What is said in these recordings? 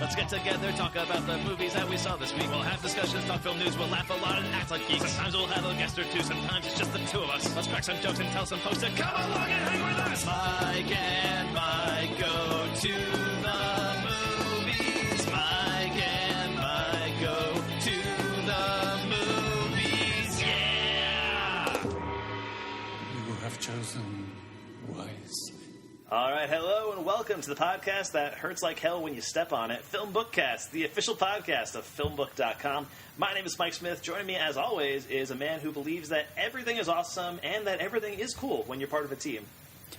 Let's get together, talk about the movies that we saw this week. We'll have discussions, talk film news, we'll laugh a lot and act like geeks. Sometimes we'll have a guest or two, sometimes it's just the two of us. Let's crack some jokes and tell some folks to come along and hang with us. Mike and Mike go to the movies. Mike and Mike go to the movies. Yeah! You have chosen wisely. All right, hello and welcome to the podcast that hurts like hell when you step on it, FilmBookCast, the official podcast of FilmBook.com. My name is Mike Smith. Joining me, as always, is a man who believes that everything is awesome and that everything is cool when you're part of a team.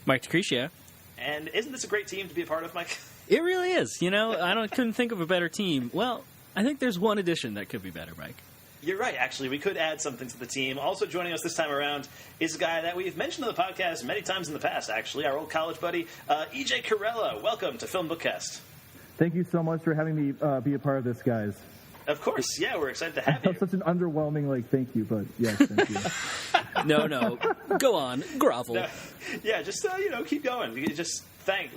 Mike DeCrescia. And isn't this a great team to be a part of, Mike? It really is. You know, couldn't think of a better team. Well, I think there's one addition that could be better, Mike. You're right, actually. We could add something to the team. Also joining us this time around is a guy that we've mentioned on the podcast many times in the past, actually, our old college buddy, EJ Corella. Welcome to FilmBookCast. Thank you so much for having me be a part of this, guys. Of course, yeah, we're excited to have you. Such an underwhelming, thank you, but yes, thank you. No, go on, grovel. No, yeah, just, keep going. We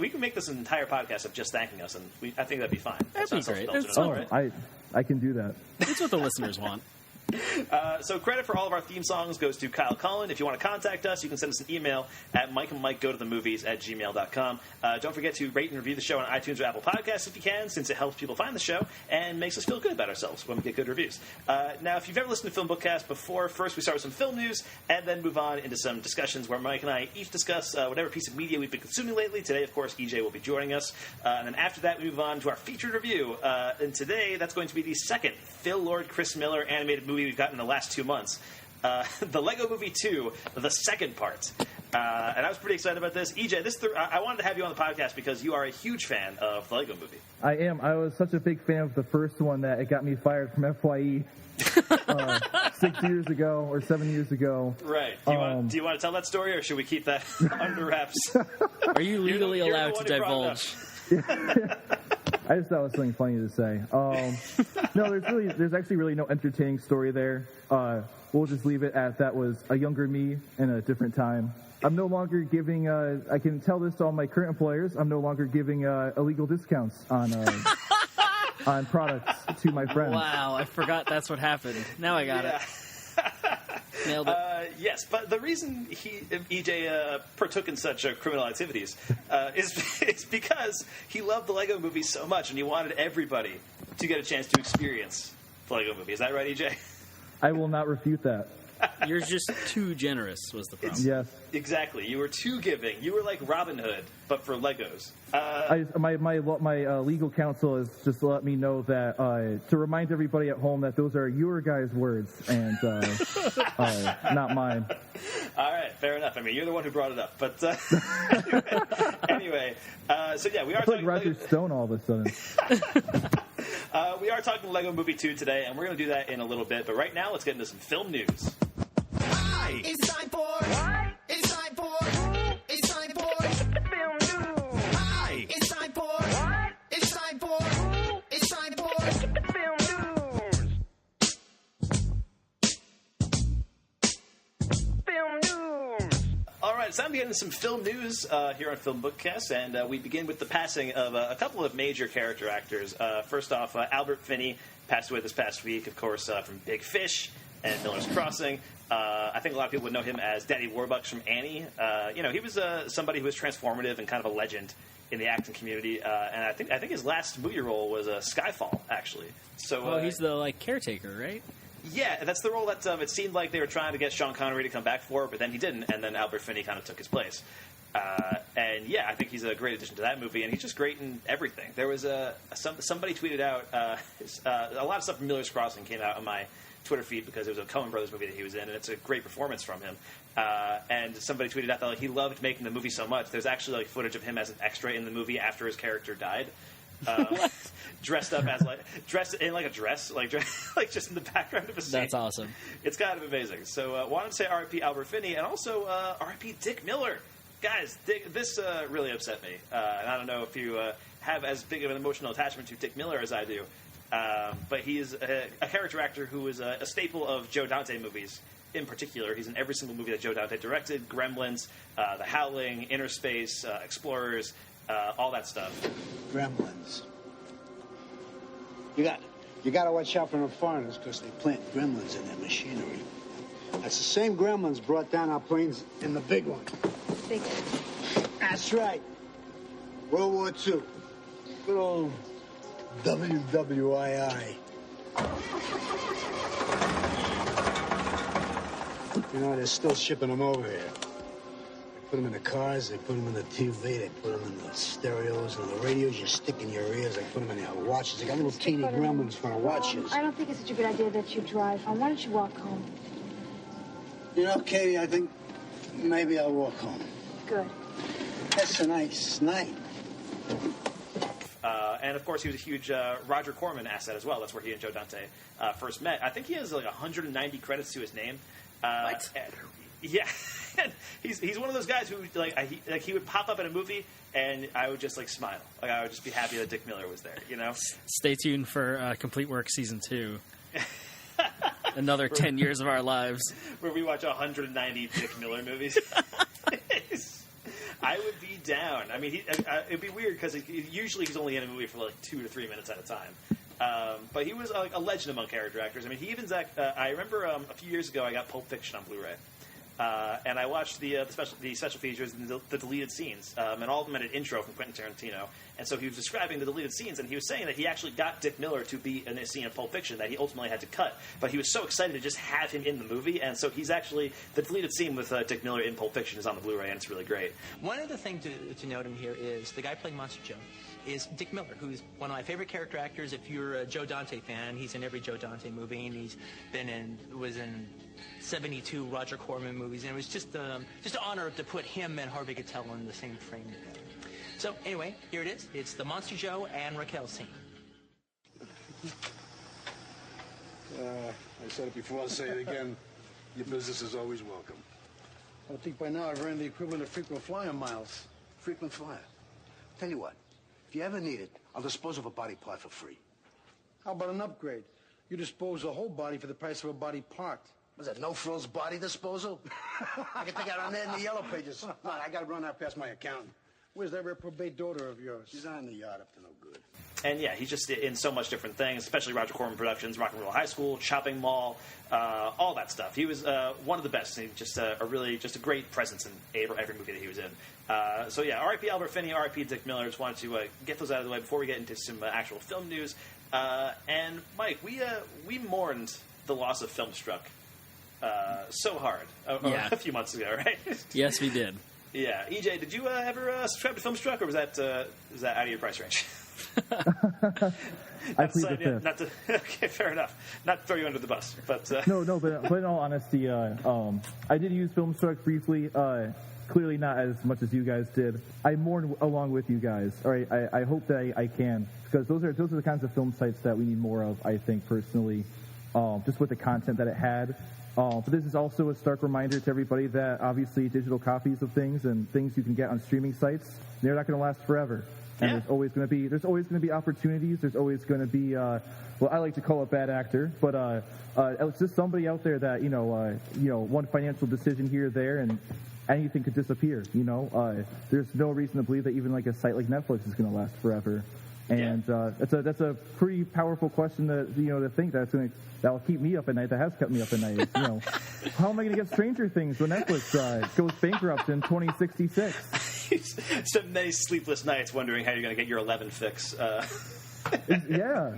can make this an entire podcast of just thanking us, and I think that'd be fine. That'd be great. Right? I can do that. It's what the listeners want. So credit for all of our theme songs goes to Kyle Cullen. If you want to contact us, you can send us an email at mikeandmikegotothemovies@gmail.com. Don't forget to rate and review the show on iTunes or Apple Podcasts if you can, since it helps people find the show and makes us feel good about ourselves when we get good reviews. Now, if you've ever listened to FilmBookCast before, first we start with some film news and then move on into some discussions where Mike and I each discuss whatever piece of media we've been consuming lately. Today, of course, EJ will be joining us. And then after that, we move on to our featured review. And today, that's going to be the second Phil Lord, Chris Miller animated movie we've gotten in the last 2 months. The Lego Movie 2, the second part. And I was pretty excited about this. EJ, I wanted to have you on the podcast because you are a huge fan of the Lego Movie. I am. I was such a big fan of the first one that it got me fired from FYE 6 years ago or 7 years ago. Right. Do you want to tell that story, or should we keep that under wraps? Are you legally allowed to divulge? I just thought it was something funny to say. No, there's actually really no entertaining story there. We'll just leave it at that was a younger me in a different time. I'm no longer giving, I can tell this to all my current employers, I'm no longer giving illegal discounts on products to my friends. Wow, I forgot that's what happened. Now I got it. Nailed it. Yes, but the reason EJ partook in such criminal activities is because he loved the Lego Movie so much, and he wanted everybody to get a chance to experience the Lego Movie. Is that right, EJ? I will not refute that. You're just too generous was the problem. Yes. Exactly. You were too giving. You were like Robin Hood, but for Legos. My legal counsel has just let me know that to remind everybody at home that those are your guys' words and not mine. All right, fair enough. I mean, you're the one who brought it up. But anyway, so yeah, we are talking like Roger Stone all of a sudden. We are talking Lego Movie 2 today, and we're going to do that in a little bit. But right now, let's get into some film news. Hi, it's time for what? It's time for it's time for film news. Hi, it's time for what? It's time for it's time for film news. Film news. All right, it's time to get into some film news here on FilmBookCast, and we begin with the passing of a couple of major character actors. First off, Albert Finney passed away this past week, of course, from Big Fish and Miller's Crossing. I think a lot of people would know him as Daddy Warbucks from Annie. He was somebody who was transformative and kind of a legend in the acting community. And I think his last movie role was Skyfall, actually. So, he's the caretaker, right? Yeah, that's the role that it seemed like they were trying to get Sean Connery to come back for, but then he didn't, and then Albert Finney kind of took his place. And yeah, I think he's a great addition to that movie, and he's just great in everything. There was somebody tweeted out a lot of stuff from Miller's Crossing came out on my Twitter feed because it was a Coen Brothers movie that he was in, and it's a great performance from him. And somebody tweeted out that he loved making the movie so much. There's actually footage of him as an extra in the movie after his character died. Dressed up as dressed in a dress, just in the background of a scene. That's awesome. It's kind of amazing. So wanted to say R.I.P. Albert Finney, and also R.I.P. Dick Miller. Guys, this really upset me. And I don't know if you have as big of an emotional attachment to Dick Miller as I do. But he is a character actor who is a staple of Joe Dante movies. In particular, he's in every single movie that Joe Dante directed: Gremlins, The Howling, Inner Space, Explorers, all that stuff. Gremlins. You gotta watch out for the foreigners because they plant gremlins in their machinery. That's the same gremlins brought down our planes in the big one. Big one. That's right. World War II. Good old WWII. You know, they're still shipping them over here. They put them in the cars, they put them in the TV, they put them in the stereos and the radios you stick in your ears, they put them in your watches. They got little teeny gremlins for the watches. I don't think it's such a good idea that you drive. Why don't you walk home? You know, Katie, I think maybe I'll walk home. Good. That's a nice night. And, of course, he was a huge Roger Corman asset as well. That's where he and Joe Dante first met. I think he has, like, 190 credits to his name. What? Yeah. he's one of those guys who, he would pop up in a movie, and I would just, smile. I would just be happy that Dick Miller was there, you know? Stay tuned for Complete Work Season 2. Another 10 years of our lives. Where we watch 190 Dick Miller movies. I would be down. I mean, it'd be weird because usually he's only in a movie for 2 to 3 minutes at a time. But he was a legend among character actors. I mean, he even I remember a few years ago I got Pulp Fiction on Blu-ray. And I watched the special features and the deleted scenes, and all of them had an intro from Quentin Tarantino. And so he was describing the deleted scenes, and he was saying that he actually got Dick Miller to be in a scene of Pulp Fiction that he ultimately had to cut. But he was so excited to just have him in the movie, and so he's actually the deleted scene with Dick Miller in Pulp Fiction is on the Blu-ray, and it's really great. One other thing to note in here is the guy playing Monster Joe is Dick Miller, who's one of my favorite character actors. If you're a Joe Dante fan, he's in every Joe Dante movie, and he's was in 72 Roger Corman movies, and it was just an honor to put him and Harvey Keitel in the same frame together. So anyway, here it is. It's the Monster Joe and Raquel scene. I said it before, I'll say it again. Your business is always welcome. I think by now I've earned the equivalent of frequent flyer miles. Frequent flyer? Tell you what, if you ever need it, I'll dispose of a body part for free. How about an upgrade? You dispose the whole body for the price of a body part. Was that no-frills body disposal? I can take out on that in the yellow pages. No, I got to run out past my accountant. Where's that reprobate daughter of yours? She's on the yard up to no good. And yeah, he's just in so much different things, especially Roger Corman Productions, Rock and Roll High School, Chopping Mall, all that stuff. He was one of the best. He just a great presence in every movie that he was in. So yeah, R.I.P. Albert Finney, R.I.P. Dick Miller. Just wanted to get those out of the way before we get into some actual film news. And Mike, we mourned the loss of Filmstruck so hard a few months ago, right? Yes, we did. Yeah, EJ, did you ever subscribe to Filmstruck, or was that out of your price range? I plead the fifth. Okay, fair enough. Not to throw you under the bus, but no. But in all honesty, I did use Filmstruck briefly. Clearly, not as much as you guys did. I mourn along with you guys. All right, I hope that I can, because those are the kinds of film sites that we need more of. I think personally, just with the content that it had. But this is also a stark reminder to everybody that obviously digital copies of things and things you can get on streaming sites, they're not going to last forever. And there's always going to be opportunities. There's always going to be, well, I like to call it bad actor, but it's just somebody out there that one financial decision here or there, and anything could disappear. There's no reason to believe that even like a site like Netflix is going to last forever. And that's a pretty powerful question to think that'll keep me up at night. That has kept me up at night. How am I going to get Stranger Things when Netflix goes bankrupt in 2066? Some nice sleepless nights wondering how you're going to get your 11 fix. Yeah,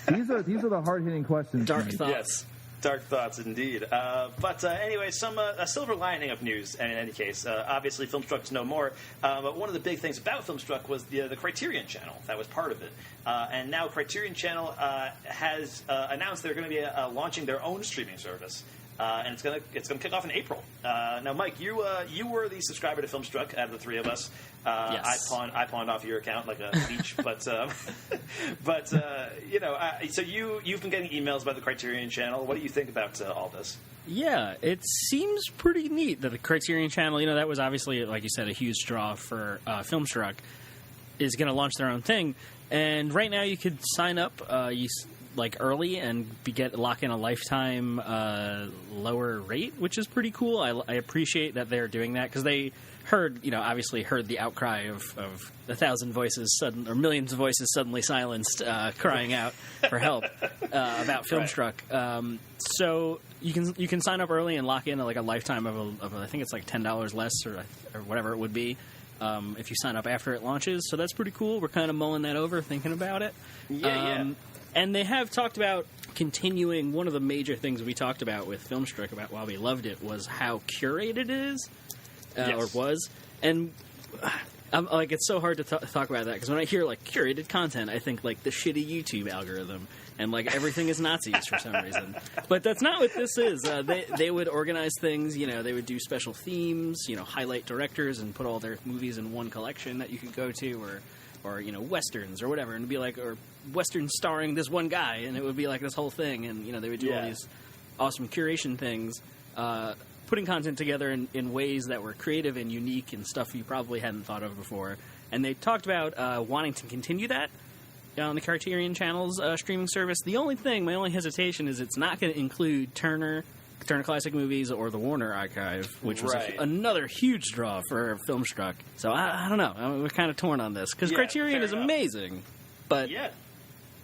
these are the hard hitting questions. Dark thoughts. Yes. Dark thoughts, indeed. But anyway, a silver lining of news. In any case, obviously, Filmstruck is no more. But one of the big things about Filmstruck was the Criterion Channel that was part of it. And now Criterion Channel has announced they're going to be launching their own streaming service. And it's gonna kick off in April. Now, Mike, you were the subscriber to Filmstruck out of the three of us. Yes. I pawned off your account like a leech, but so you've been getting emails about the Criterion Channel. What do you think about all this? Yeah, it seems pretty neat that the Criterion Channel, that was obviously, like you said, a huge draw for Filmstruck, is going to launch their own thing. And right now you could sign up. like early and lock in a lifetime lower rate, which is pretty cool. I appreciate that they're doing that because they obviously heard the outcry of 1,000 voices or millions of voices suddenly silenced, crying out for help about Filmstruck. Right. So you can sign up early and lock in like a lifetime of I think it's like $10 less or whatever it would be. If you sign up after it launches. So that's pretty cool. We're kind of mulling that over, thinking about it. Yeah. And they have talked about continuing. One of the major things we talked about with Filmstruck about why we loved it was how curated it is, or was. And I'm, like, it's so hard to talk about that because when I hear like curated content, I think like the shitty YouTube algorithm and like everything is Nazis for some reason. But that's not what this is. They would organize things. They would do special themes. Highlight directors and put all their movies in one collection that you could go to, or westerns or whatever, and it'd be like, or westerns starring this one guy, and it would be like this whole thing, and they would do all these awesome curation things, putting content together in ways that were creative and unique and stuff you probably hadn't thought of before. And they talked about wanting to continue that on the Criterion Channel's streaming service. My only hesitation is it's not going to include Turner Classic Movies or the Warner Archive, which was another huge draw for Filmstruck. So I don't know. We're kind of torn on this because Criterion is amazing, but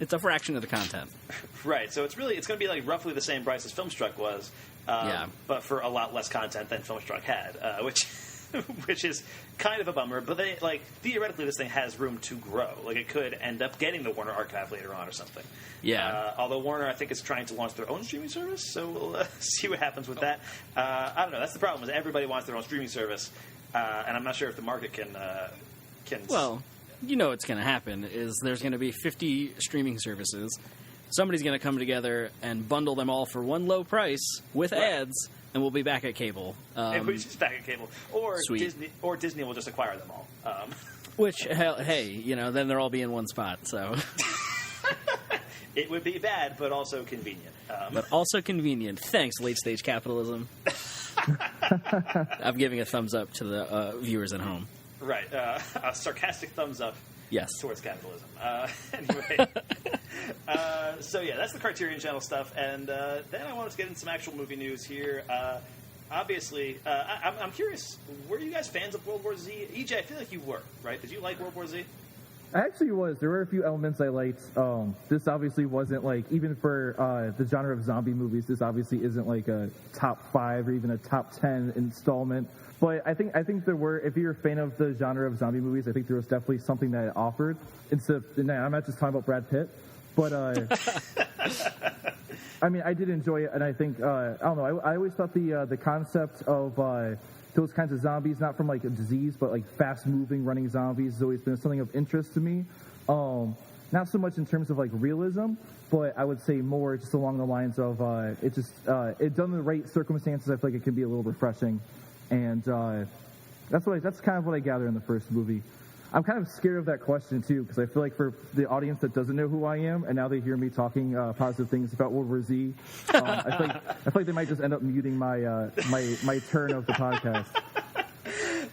it's a fraction of the content. Right. So it's going to be like roughly the same price as Filmstruck was, but for a lot less content than Filmstruck had, which is kind of a bummer. But theoretically, this thing has room to grow. Like, it could end up getting the Warner Archive later on or something. Yeah. Although Warner, I think, is trying to launch their own streaming service, so we'll see what happens with that. I don't know. That's the problem, is everybody wants their own streaming service, and I'm not sure if the market can. Well, what's going to happen is there's going to be 50 streaming services. Somebody's going to come together and bundle them all for one low price with ads, and we'll be back at cable. And we're just back at cable, or Disney will just acquire them all. Which, hey, then they'll all be in one spot. So it would be bad, but also convenient. Thanks, late stage capitalism. I'm giving a thumbs up to the viewers at home. Right, a sarcastic thumbs up. Yes. Towards capitalism. Anyway, so that's the Criterion Channel stuff, and then I wanted to get into some actual movie news here. Obviously, I'm curious, were you guys fans of World War Z? EJ, I feel like you were, right? Did you like World War Z? I actually was. There were a few elements I liked. This obviously wasn't like, even for the genre of zombie movies, this obviously isn't like a top 5 or even a top 10 installment. But I think there were, if you're a fan of the genre of zombie movies, I think there was definitely something that it offered. And I'm not just talking about Brad Pitt, but I mean, I did enjoy it, and I think I don't know. I always thought the concept of those kinds of zombies, not from like a disease, but like fast-moving, running zombies, has always been something of interest to me. Not so much in terms of like realism, but I would say more just along the lines of it done in the right circumstances. I feel like it can be a little refreshing. And that's kind of what I gather in the first movie. I'm kind of scared of that question too, because I feel like for the audience that doesn't know who I am, and now they hear me talking positive things about World War Z, I feel like they might just end up muting my turn of the podcast.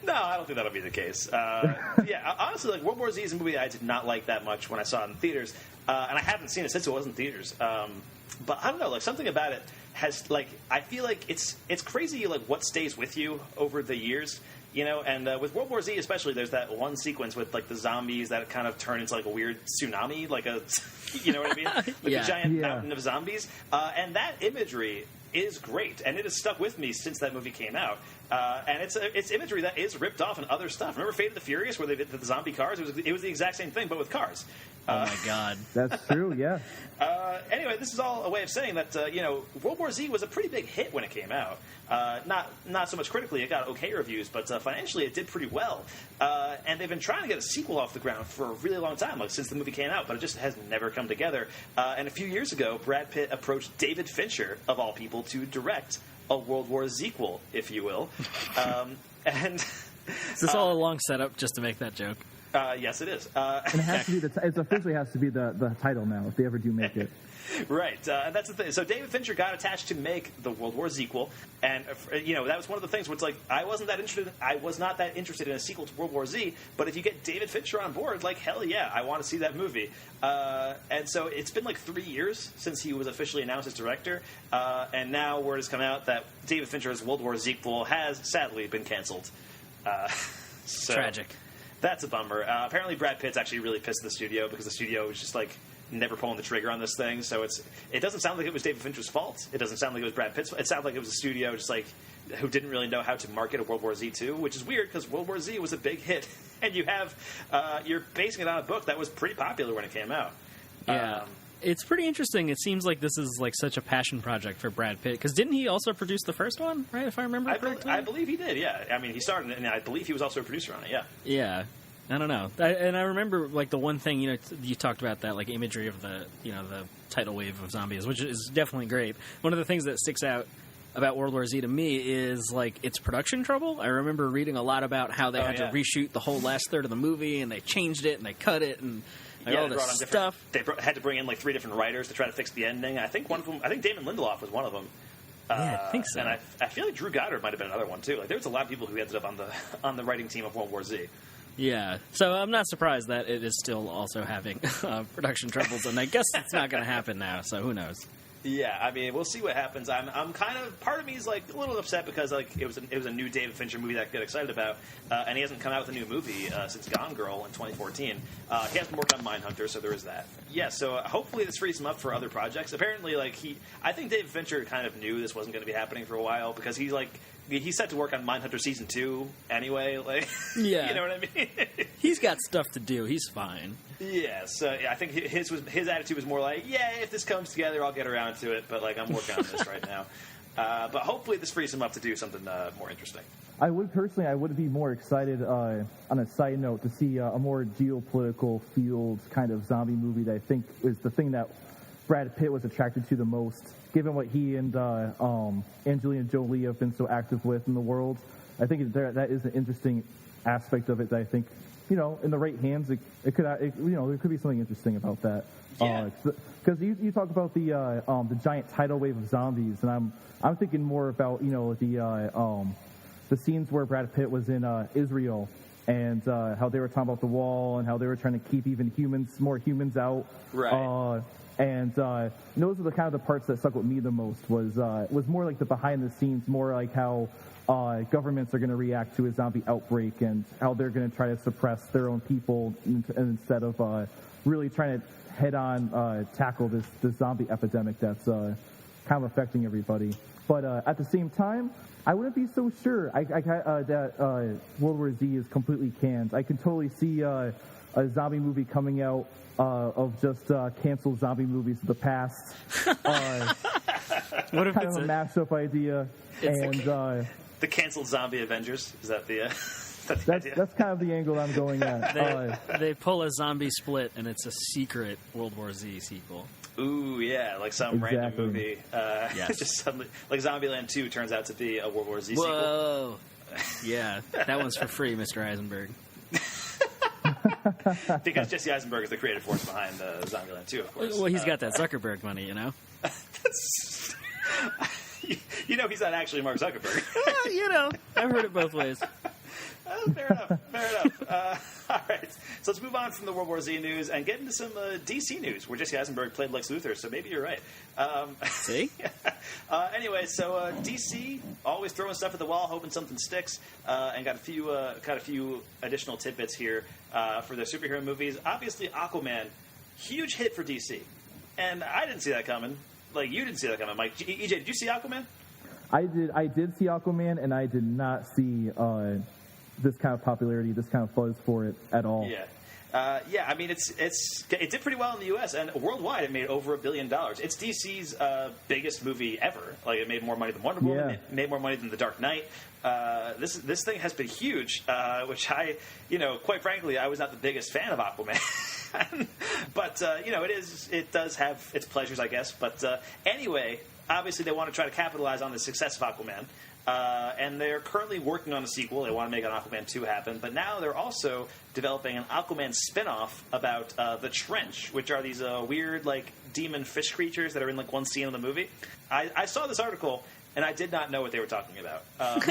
No, I don't think that'll be the case. Honestly, like, World War Z is a movie I did not like that much when I saw it in theaters, and I haven't seen it since it was in theaters. But I don't know, like, something about it has, like, I feel like it's crazy, like, what stays with you over the years, and with World War Z especially, there's that one sequence with, like, the zombies that kind of turn into, like, a weird tsunami, like a, you know what I mean? Like a giant mountain of zombies. And that imagery is great, and it has stuck with me since that movie came out. And it's imagery that is ripped off in other stuff. Remember Fate of the Furious, where they did the zombie cars? It was the exact same thing, but with cars. Oh my God, that's true. Yeah. Anyway, this is all a way of saying that World War Z was a pretty big hit when it came out. Not so much critically; it got okay reviews, but financially, it did pretty well. And they've been trying to get a sequel off the ground for a really long time, like since the movie came out, but it just has never come together. And a few years ago, Brad Pitt approached David Fincher, of all people, to direct a World War Z-quel, if you will. And is this all a long setup just to make that joke? Yes, it is. And it has to be it officially has to be the title now if they ever do make it. Right, and that's the thing. So David Fincher got attached to make the World War sequel, and that was one of the things where it's like I was not that interested in a sequel to World War Z. But if you get David Fincher on board, like hell yeah, I want to see that movie. And so it's been like 3 years since he was officially announced as director, and now word has come out that David Fincher's World War sequel has sadly been canceled. So Tragic. That's a bummer. Apparently, Brad Pitt's actually really pissed at the studio because the studio was just like never pulling the trigger on this thing. So it doesn't sound like it was David Fincher's fault. It doesn't sound like it was Brad Pitt's fault. It sounded like it was a studio just like who didn't really know how to market a World War Z 2, which is weird because World War Z was a big hit, and you're basing it on a book that was pretty popular when it came out. Yeah. It's pretty interesting. It seems like this is like such a passion project for Brad Pitt. Because didn't he also produce the first one, right, if I remember correctly? I believe he did, yeah. I mean, he started it, and I believe he was also a producer on it, yeah. Yeah. I don't know. And I remember, like, the one thing, you talked about that, like, imagery of the tidal wave of zombies, which is definitely great. One of the things that sticks out about World War Z to me is, like, its production trouble. I remember reading a lot about how they had to reshoot the whole last third of the movie, and they changed it, and they cut it, and all this stuff. They had to bring in, like, 3 different writers to try to fix the ending. I think Damon Lindelof was one of them. Yeah, I think so. And I feel like Drew Goddard might have been another one, too. Like, there was a lot of people who ended up on the writing team of World War Z. Yeah, so I'm not surprised that it is still also having production troubles, and I guess it's not going to happen now, so who knows? Yeah, I mean, we'll see what happens. I'm kind of, part of me is like a little upset because like it was a new David Fincher movie that I could get excited about, and he hasn't come out with a new movie since Gone Girl in 2014. He hasn't been working on Mindhunter, so there is that. Yeah, so hopefully this frees him up for other projects. Apparently, like I think David Fincher kind of knew this wasn't going to be happening for a while because he's set to work on Mindhunter season 2 anyway. Like, yeah, you know what I mean? He's got stuff to do. He's fine. Yeah, so I think his attitude was more like, yeah, if this comes together, I'll get around to it. But like, I'm working on this right now. But hopefully, this frees him up to do something more interesting. I would be more excited on a side note to see a more geopolitical field kind of zombie movie that I think is the thing that Brad Pitt was attracted to the most, given what he and Angelina Jolie have been so active with in the world. I think that is an interesting aspect of it that I think, in the right hands, it could, there could be something interesting about that. Yeah. Because you talk about the giant tidal wave of zombies, and I'm thinking more about the scenes where Brad Pitt was in Israel and how they were talking about the wall and how they were trying to keep even more humans out. Right. And those are the kind of the parts that stuck with me the most was more like the behind the scenes, more like how governments are going to react to a zombie outbreak and how they're going to try to suppress their own people instead of really trying to head on tackle this zombie epidemic that's kind of affecting everybody. But at the same time, I wouldn't be so sure that World War Z is completely canned. I can totally see a zombie movie coming out of just canceled zombie movies of the past. What if kind it's of a mashup idea? And the canceled zombie Avengers? Is that the that's kind of the angle I'm going at. They pull a zombie split, and it's a secret World War Z sequel. Ooh, yeah, like some random movie. Yes. Just suddenly, like Zombieland 2 turns out to be a World War Z sequel. Whoa! Yeah, that one's for free, Mr. Eisenberg. Because Jesse Eisenberg is the creative force behind Zombieland 2, of course. Well, he's got that Zuckerberg money, He's not actually Mark Zuckerberg. I've heard it both ways. Fair enough. All right, so let's move on from the World War Z news and get into some DC news, where Jesse Eisenberg played Lex Luthor, so maybe you're right. See? Anyway, so DC always throwing stuff at the wall, hoping something sticks, and got a few additional tidbits here for their superhero movies. Obviously, Aquaman, huge hit for DC, and I didn't see that coming. Like, you didn't see that coming, Mike. EJ, did you see Aquaman? I did see Aquaman, and I did not see this kind of popularity, this kind of buzz for it at all. Yeah. I mean, it did pretty well in the U.S. and worldwide. It made over $1 billion. It's DC's biggest movie ever. Like, it made more money than Wonder Woman. It made more money than The Dark Knight. This thing has been huge, which quite frankly, I was not the biggest fan of Aquaman. But it does have its pleasures, I guess. But anyway, obviously they want to try to capitalize on the success of Aquaman. and they're currently working on a sequel. They want to make an Aquaman 2 happen, but now they're also developing an Aquaman spin-off about the Trench, which are these weird, like, demon fish creatures that are in, like, one scene of the movie. I saw this article, and I did not know what they were talking about.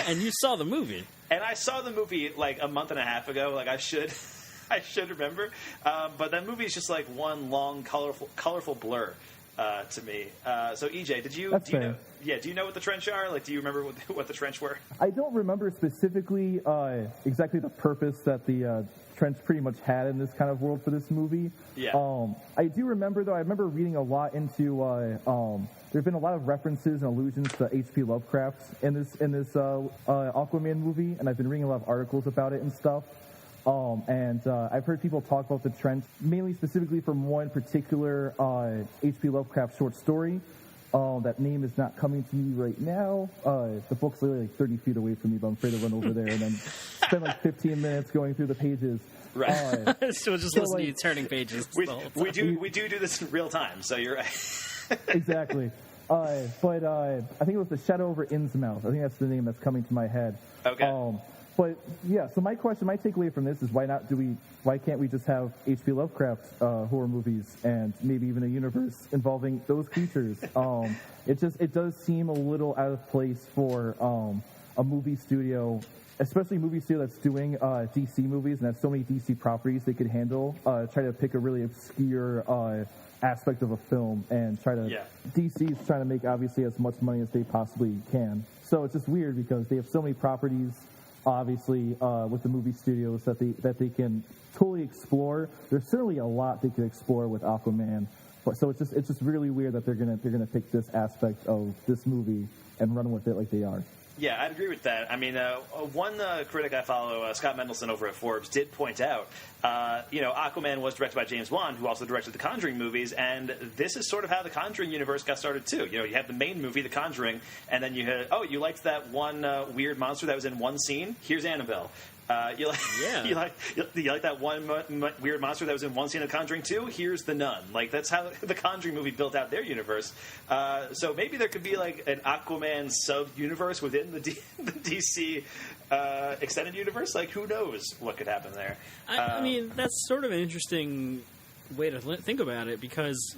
And you saw the movie. And I saw the movie, like, a month and a half ago. Like, I should remember. But that movie is just, like, one long, colorful blur. To me. So, EJ, do you know what the Trench are? Like, do you remember what the Trench were? I don't remember specifically exactly the purpose that the Trench pretty much had in this kind of world for this movie. Yeah. I do remember, though, I remember reading a lot into, there have been a lot of references and allusions to H.P. Lovecraft in this Aquaman movie, and I've been reading a lot of articles about it and stuff. I've heard people talk about the Trench, mainly specifically from one particular H.P. Lovecraft short story. That name is not coming to me right now. The book's literally like 30 feet away from me, but I'm afraid to run over there and then spend like 15 minutes going through the pages. Right. So just listen to you turning pages. We do this in real time, so you're right. Exactly. I think it was The Shadow over Innsmouth. I think that's the name that's coming to my head. Okay. But yeah, so my takeaway from this is why can't we just have H.P. Lovecraft horror movies and maybe even a universe involving those creatures? It does seem a little out of place for a movie studio, especially a movie studio that's doing DC movies and has so many DC properties they could handle. Try to pick a really obscure aspect of a film and DC is trying to make obviously as much money as they possibly can. So it's just weird because they have so many properties. Obviously, with the movie studios that they can totally explore. There's certainly a lot they could explore with Aquaman, but so it's just really weird that they're gonna pick this aspect of this movie and run with it like they are. Yeah, I'd agree with that. I mean, one critic I follow, Scott Mendelson over at Forbes, did point out, Aquaman was directed by James Wan, who also directed the Conjuring movies, and this is sort of how the Conjuring universe got started, too. You know, you have the main movie, The Conjuring, and then you had, you liked that one weird monster that was in one scene? Here's Annabelle. You like that one weird monster that was in one scene of Conjuring 2? Here's The Nun. Like, that's how the Conjuring movie built out their universe. So maybe there could be, like, an Aquaman sub-universe within the DC extended universe. Like, who knows what could happen there? I mean, that's sort of an interesting way to think about it because,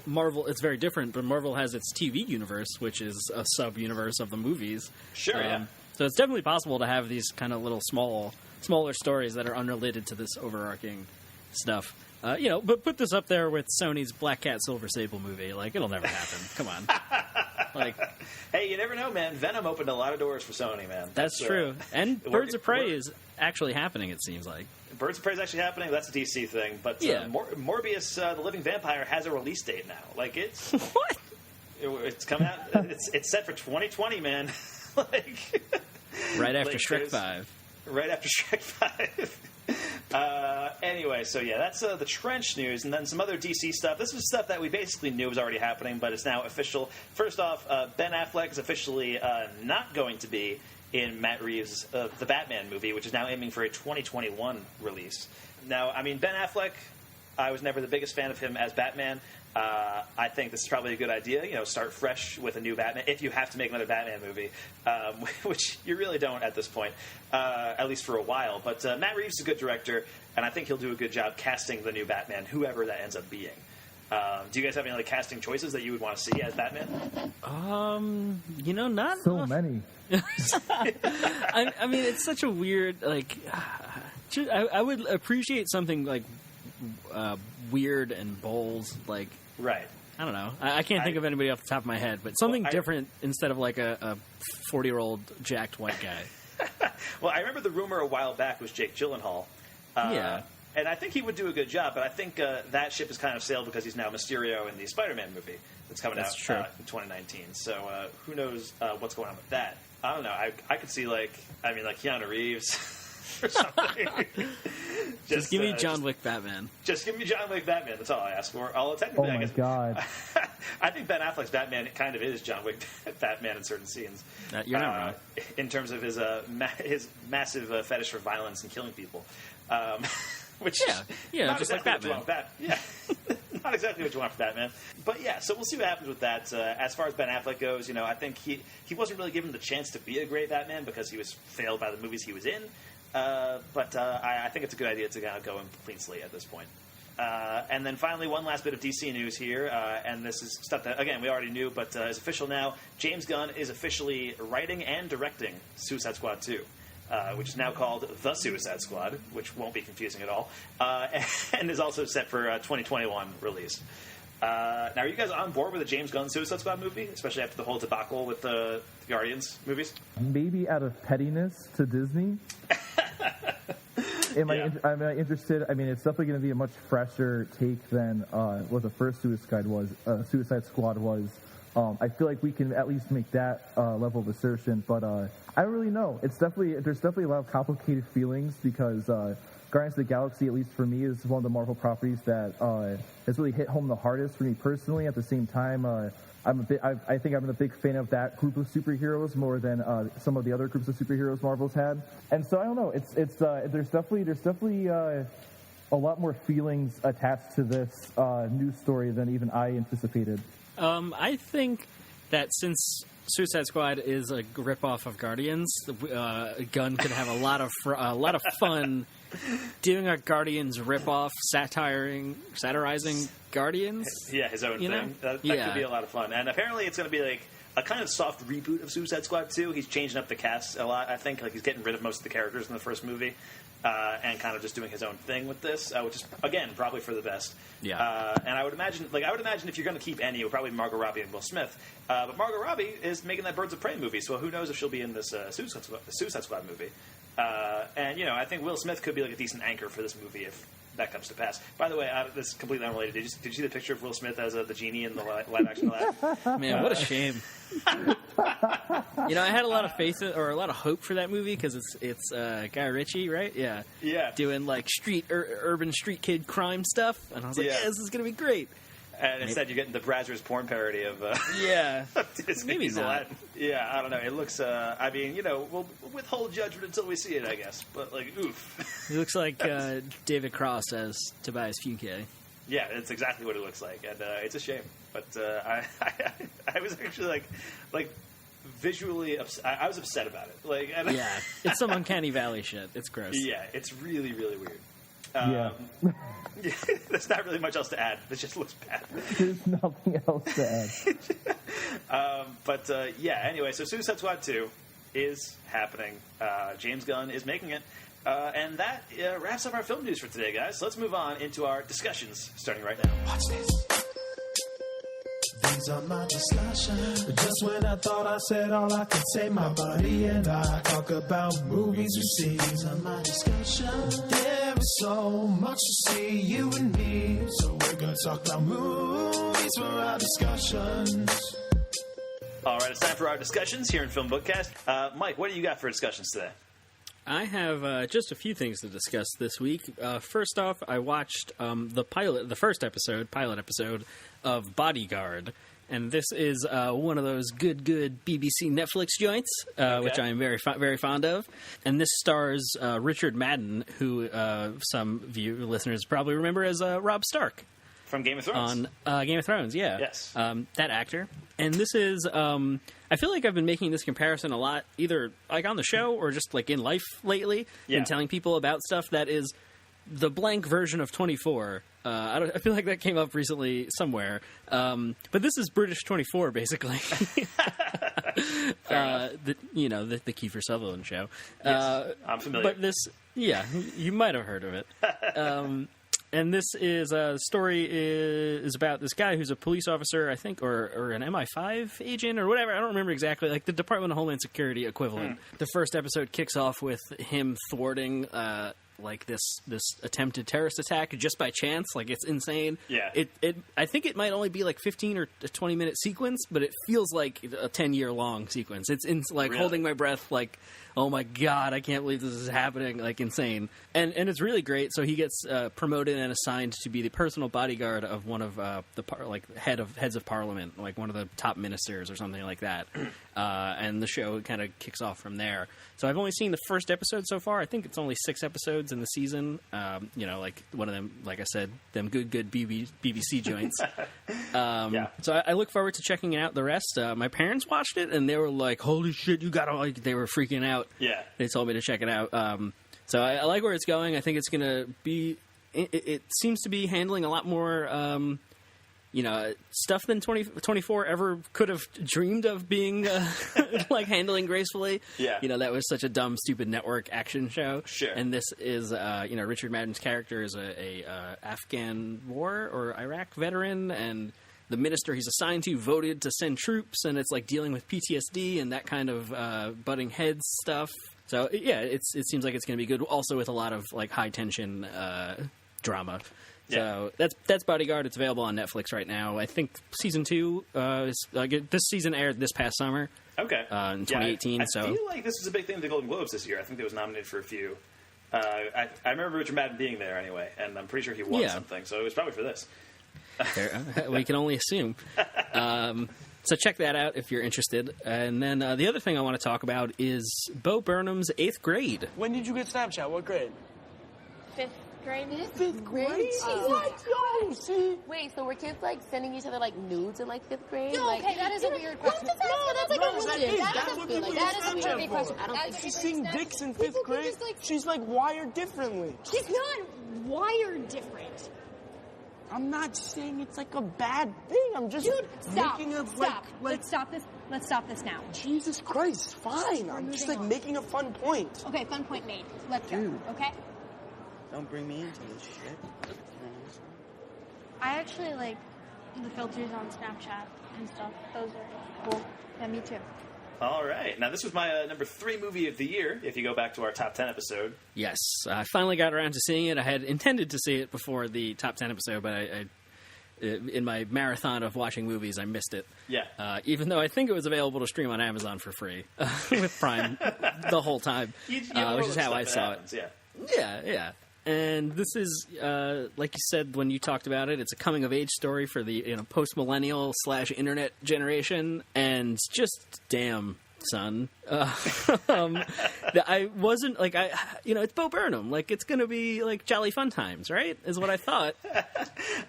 Marvel, it's very different, but Marvel has its TV universe, which is a sub-universe of the movies. Sure, yeah. So it's definitely possible to have these kind of little smaller stories that are unrelated to this overarching stuff. But put this up there with Sony's Black Cat Silver Sable movie. Like, it'll never happen. Come on. Hey, you never know, man. Venom opened a lot of doors for Sony, man. That's true. And Birds of Prey is actually happening, it seems like. Birds of Prey is actually happening. That's a DC thing. But Morbius, the Living Vampire, has a release date now. Like, it's... What? It's coming out... It's set for 2020, man. Right after Shrek 5. Right after Shrek 5. Anyway, so yeah, that's the Trench news, and then some other DC stuff. This is stuff that we basically knew was already happening, but it's now official. First off, Ben Affleck is officially not going to be in Matt Reeves' The Batman movie, which is now aiming for a 2021 release. Now, I mean, Ben Affleck, I was never the biggest fan of him as Batman. I think this is probably a good idea. Start fresh with a new Batman, if you have to make another Batman movie, which you really don't at this point, at least for a while. But Matt Reeves is a good director, and I think he'll do a good job casting the new Batman, whoever that ends up being. Do you guys have any casting choices that you would want to see as Batman? Not so many. I mean, it's such a weird, I would appreciate something weird and bold, right. I don't know. I can't think of anybody off the top of my head, but something different instead of a 40-year-old jacked white guy. Well, I remember the rumor a while back was Jake Gyllenhaal. And I think he would do a good job, but I think that ship has kind of sailed because he's now Mysterio in the Spider-Man movie that's coming out in 2019. So who knows what's going on with that? I don't know. I could see Keanu Reeves or something. Just give me John Wick Batman. Just give me John Wick Batman. That's all I ask for. Technically, oh my God. I think Ben Affleck's Batman kind of is John Wick Batman in certain scenes. You're not wrong. In terms of his massive fetish for violence and killing people. Which yeah, just like Batman. Yeah. not exactly what you want for Batman. But yeah, so we'll see what happens with that. As far as Ben Affleck goes, I think he wasn't really given the chance to be a great Batman because he was failed by the movies he was in. But I think it's a good idea to kind of go in clean slate at this point. And then finally, one last bit of DC news here, and this is stuff that, again, we already knew, but is official now. James Gunn is officially writing and directing Suicide Squad 2. Which is now called The Suicide Squad, which won't be confusing at all, and is also set for 2021 release. Now, are you guys on board with a James Gunn Suicide Squad movie, especially after the whole debacle with the Guardians movies? Maybe out of pettiness to Disney. Am I interested? I mean, it's definitely going to be a much fresher take than what the first Suicide Squad was. I feel like we can at least make that level of assertion, but I don't really know. There's definitely a lot of complicated feelings because Guardians of the Galaxy, at least for me, is one of the Marvel properties that has really hit home the hardest for me personally. At the same time, I think I'm a big fan of that group of superheroes more than some of the other groups of superheroes Marvel's had. And so I don't know. There's definitely a lot more feelings attached to this news story than even I anticipated. I think that since Suicide Squad is a ripoff of Guardians, Gunn could have a lot of fun doing a Guardians ripoff, satirizing Guardians. Yeah, his own thing. That could be a lot of fun. And apparently, it's going to be like a kind of soft reboot of Suicide Squad 2. He's changing up the cast a lot. I think he's getting rid of most of the characters in the first movie. And kind of just doing his own thing with this, which is, again, probably for the best. Yeah. And I would imagine if you're going to keep any, it would probably be Margot Robbie and Will Smith. But Margot Robbie is making that Birds of Prey movie, so who knows if she'll be in this Suicide Squad movie. And I think Will Smith could be like a decent anchor for this movie if that comes to pass. By the way, this is completely unrelated. Did you see the picture of Will Smith as the genie in the live-action lab? Man, what a shame. I had a lot of faith or a lot of hope for that movie because it's Guy Ritchie, right? Yeah. Doing like urban street kid crime stuff, and I was like, yeah, this is gonna be great. And instead, you're getting the Brazzers porn parody of maybe not. Yeah, I don't know. It looks. We'll withhold judgment until we see it, I guess. But like, oof. It looks like David Cross as Tobias Funke. Yeah, it's exactly what it looks like, and it's a shame. But I was actually like visually upset. I was upset about it. It's some uncanny valley shit. It's gross. Yeah, it's really, really weird. Yeah, there's not really much else to add. It just looks bad. There's nothing else to add. Anyway, so Suicide Squad 2 is happening. James Gunn is making it. And that wraps up our film news for today, guys. So let's move on into our discussions, starting right now. Watch this. These are my discussions. Just when I thought I said all I could say, my buddy and I talk about movies we see. These are my discussions. There is so much to see, you and me. So we're gonna talk about movies for our discussions. All right, it's time for our discussions here in FilmBookCast. Mike, what do you got for discussions today? I have just a few things to discuss this week. First off, I watched the first pilot episode of Bodyguard, and this is one of those good BBC Netflix joints, which I am very fond of. And this stars Richard Madden, who some of you listeners probably remember as Robb Stark. From Game of Thrones. On Game of Thrones, yeah. Yes. That actor. And this is, I feel like I've been making this comparison a lot, either like on the show or just like in life lately, and telling people about stuff that is the blank version of 24. I feel like that came up recently somewhere. But this is British 24, basically. The Kiefer Sutherland show. Yes, I'm familiar. But this, you might have heard of it. And this is a story is about this guy who's a police officer, I think, or an MI5 agent or whatever. I don't remember exactly, like the Department of Homeland Security equivalent. The first episode kicks off with him thwarting like this attempted terrorist attack just by chance. Like, it's insane. Yeah. I think it might only be like 15 or a 20-minute sequence, but it feels like a 10-year-long sequence. It's really? Holding my breath, like, oh my God, I can't believe this is happening, like insane. And it's really great. So he gets promoted and assigned to be the personal bodyguard of one of heads of parliament, like one of the top ministers or something like that. And the show kind of kicks off from there. So I've only seen the first episode so far. I think it's only 6 episodes. episodes in the season. Like one of them, like I said, them good BBC joints. So I look forward to checking out the rest. My parents watched it, and they were like, holy shit, you gotta, like, they were freaking out. Yeah. They told me to check it out. So I like where it's going. I think it's going to be, it seems to be handling a lot more, stuff than 24 ever could have dreamed of being, like, handling gracefully. Yeah. That was such a dumb, stupid network action show. Sure. And this is, Richard Madden's character is a Afghan war or Iraq veteran, and the minister he's assigned to voted to send troops, and it's, like, dealing with PTSD and that kind of butting heads stuff. So, yeah, it seems like it's going to be good, also with a lot of, like, high-tension drama. So that's Bodyguard. It's available on Netflix right now. I think season 2 this season aired this past summer. Okay. In 2018. I feel like this was a big thing at the Golden Globes this year. I think it was nominated for a few. I remember Richard Madden being there anyway, and I'm pretty sure he won something. So it was probably for this. We can only assume. So check that out if you're interested. And then the other thing I want to talk about is Bo Burnham's 8th grade. When did you get Snapchat? What grade? 5th grade. 5th grade? What? Yo, see? Wait, so were kids, like, sending each other, like, nudes in, like, 5th grade? No, like, okay, that is a weird question. That's like a weird That is a weird question. I don't If she's seeing dicks in 5th grade, she's, like, wired differently. She's not wired different. I'm not saying it's, like, a bad thing. I'm just making a, stop. Let's stop this. Let's stop this now. Jesus Christ, fine. I'm just, like, making a fun point. Okay, fun point made. Let's go, okay? Don't bring me into this shit. I actually like the filters on Snapchat and stuff. Those are cool. Yeah, me too. All right. Now, this was my number 3 movie of the year, if you go back to our top 10 episode. Yes. I finally got around to seeing it. I had intended to see it before the top 10 episode, but I in my marathon of watching movies, I missed it. Yeah. Even though I think it was available to stream on Amazon for free with Prime the whole time, which is how I saw it. Yeah. And this is, like you said when you talked about it, it's a coming-of-age story for the post-millennial / internet generation, and just damn, son. I wasn't, like, it's Bo Burnham. Like, it's going to be, like, jolly fun times, right? Is what I thought.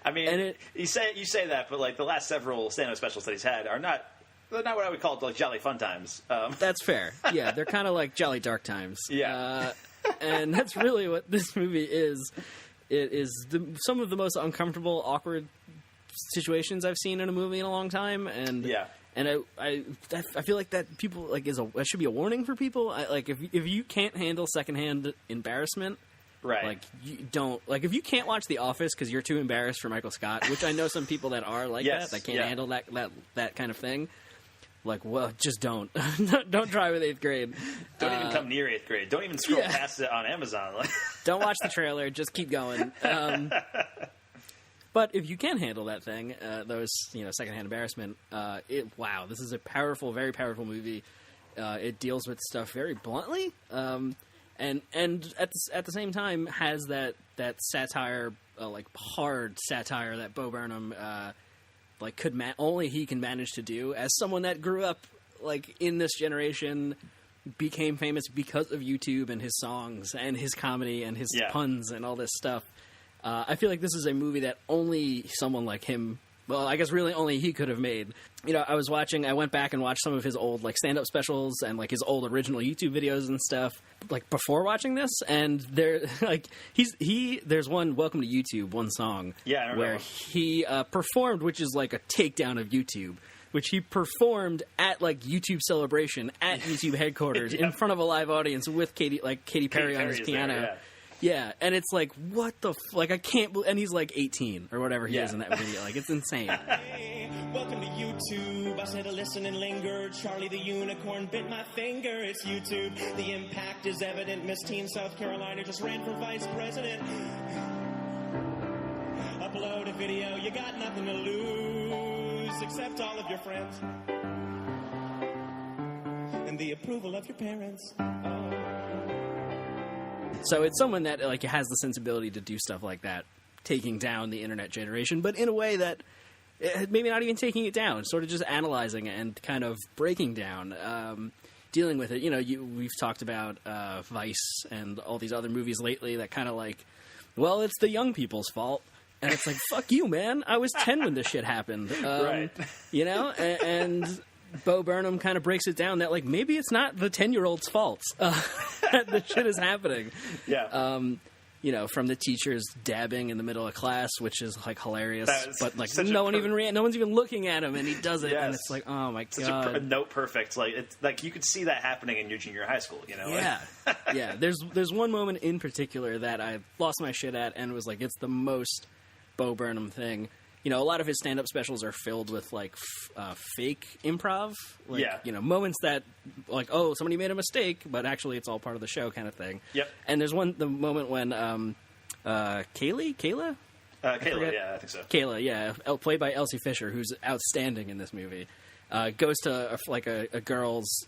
I mean, you say that, but, like, the last several stand-up specials that he's had are not what I would call, like, jolly fun times. That's fair. Yeah, they're kind of like jolly dark times. Yeah. And that's really what this movie is. It is some of the most uncomfortable, awkward situations I've seen in a movie in a long time. And I feel like that people like that should be a warning for people. Like if you can't handle secondhand embarrassment, right? Like you don't like if you can't watch The Office because you're too embarrassed for Michael Scott, which I know some people that are like that can't handle that kind of thing. Like, well, just don't. Don't try with 8th grade. Don't even come near 8th grade. Don't even scroll past it on Amazon. Don't watch the trailer. Just keep going. But if you can handle that thing, those secondhand embarrassment, this is a powerful, very powerful movie. It deals with stuff very bluntly, and at the same time has that satire, like hard satire that Bo Burnham. Only he can manage to do as someone that grew up like in this generation, became famous because of YouTube and his songs and his comedy and his puns and all this stuff. I feel like this is a movie that only someone like him, well, I guess really only he could have made. I went back and watched some of his old like stand-up specials and like his old original YouTube videos and stuff like before watching this, and there like there's one Welcome to YouTube, one song where he performed, which is like a takedown of YouTube, which he performed at like YouTube Celebration at YouTube headquarters in front of a live audience with Katy Perry on his piano. Yeah, and it's like, what the like I can't believe, and he's like 18 or whatever he is in that video. Like, it's insane. Hey, welcome to YouTube. I said to listen and linger. Charlie the unicorn bit my finger. It's YouTube. The impact is evident. Miss Teen South Carolina just ran for vice president. Upload a video. You got nothing to lose except all of your friends and the approval of your parents. So it's someone that like has the sensibility to do stuff like that, taking down the internet generation, but in a way that maybe not even taking it down, sort of just analyzing it and kind of breaking down. dealing with it. We've talked about Vice and all these other movies lately that kind of like, well, it's the young people's fault. And it's like, fuck you, man. I was 10 when this shit happened. Right. And Bo Burnham kind of breaks it down that, like, maybe it's not the 10-year-old's fault that the shit is happening. Yeah. From the teachers dabbing in the middle of class, which is, like, hilarious. But, like, no one's even looking at him, and he does it, yes. and it's like, oh, my Such God. a note perfect. Like, it's like you could see that happening in your junior high school, Yeah. Yeah. There's one moment in particular that I lost my shit at, and it was like, it's the most Bo Burnham thing. A lot of his stand-up specials are filled with, like, fake improv. Like, moments that, like, oh, somebody made a mistake, but actually it's all part of the show kind of thing. Yep. And there's the moment when Kayla? Kayla, yeah, I think so. Kayla, yeah, played by Elsie Fisher, who's outstanding in this movie, goes to, a girl's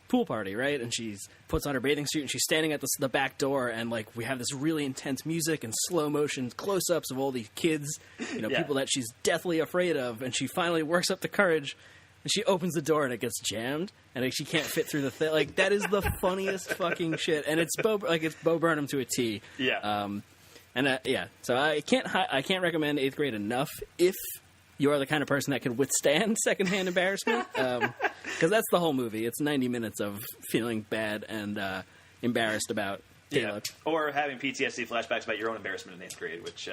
pool party, right? And she puts on her bathing suit, and she's standing at the back door, and like we have this really intense music and slow motion close-ups of all these kids, people that she's deathly afraid of, and she finally works up the courage, and she opens the door, and it gets jammed, and like, she can't fit through the thing. Like, that is the funniest fucking shit, and it's Bo Burnham to a T. Yeah. So I can't recommend 8th Grade enough if you are the kind of person that could withstand secondhand embarrassment, because that's the whole movie. It's 90 minutes of feeling bad and embarrassed about Taylor. Yeah. Or having PTSD flashbacks about your own embarrassment in 8th grade, which...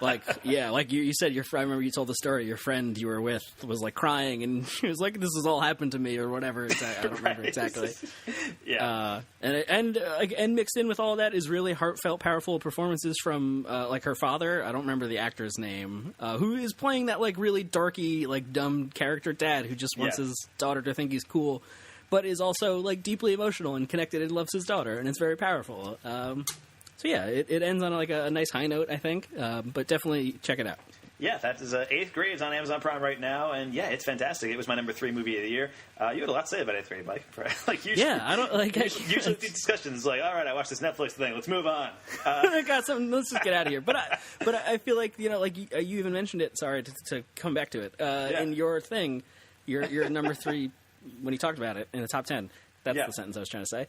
Like you said, I remember you told the story, your friend you were with was, like, crying, and she was like, this has all happened to me, or whatever. I don't remember exactly. Yeah. And mixed in with all that is really heartfelt, powerful performances from, like, her father, I don't remember the actor's name, who is playing that, like, really darky, like, dumb character dad who just wants his daughter to think he's cool, but is also, like, deeply emotional and connected and loves his daughter, and it's very powerful. It ends on, like, a nice high note, I think, but definitely check it out. Yeah, that is 8th Grade. It's on Amazon Prime right now, and yeah, it's fantastic. It was my number 3 movie of the year. You had a lot to say about 8th Grade, Mike. Like, usually, I don't like. Usually these discussions, like, all right, I watched this Netflix thing. Let's move on. I got something. Let's just get out of here. But I feel like like you even mentioned it. Sorry to come back to it. In your thing, your number 3 when you talked about it in the top 10. That's the sentence I was trying to say.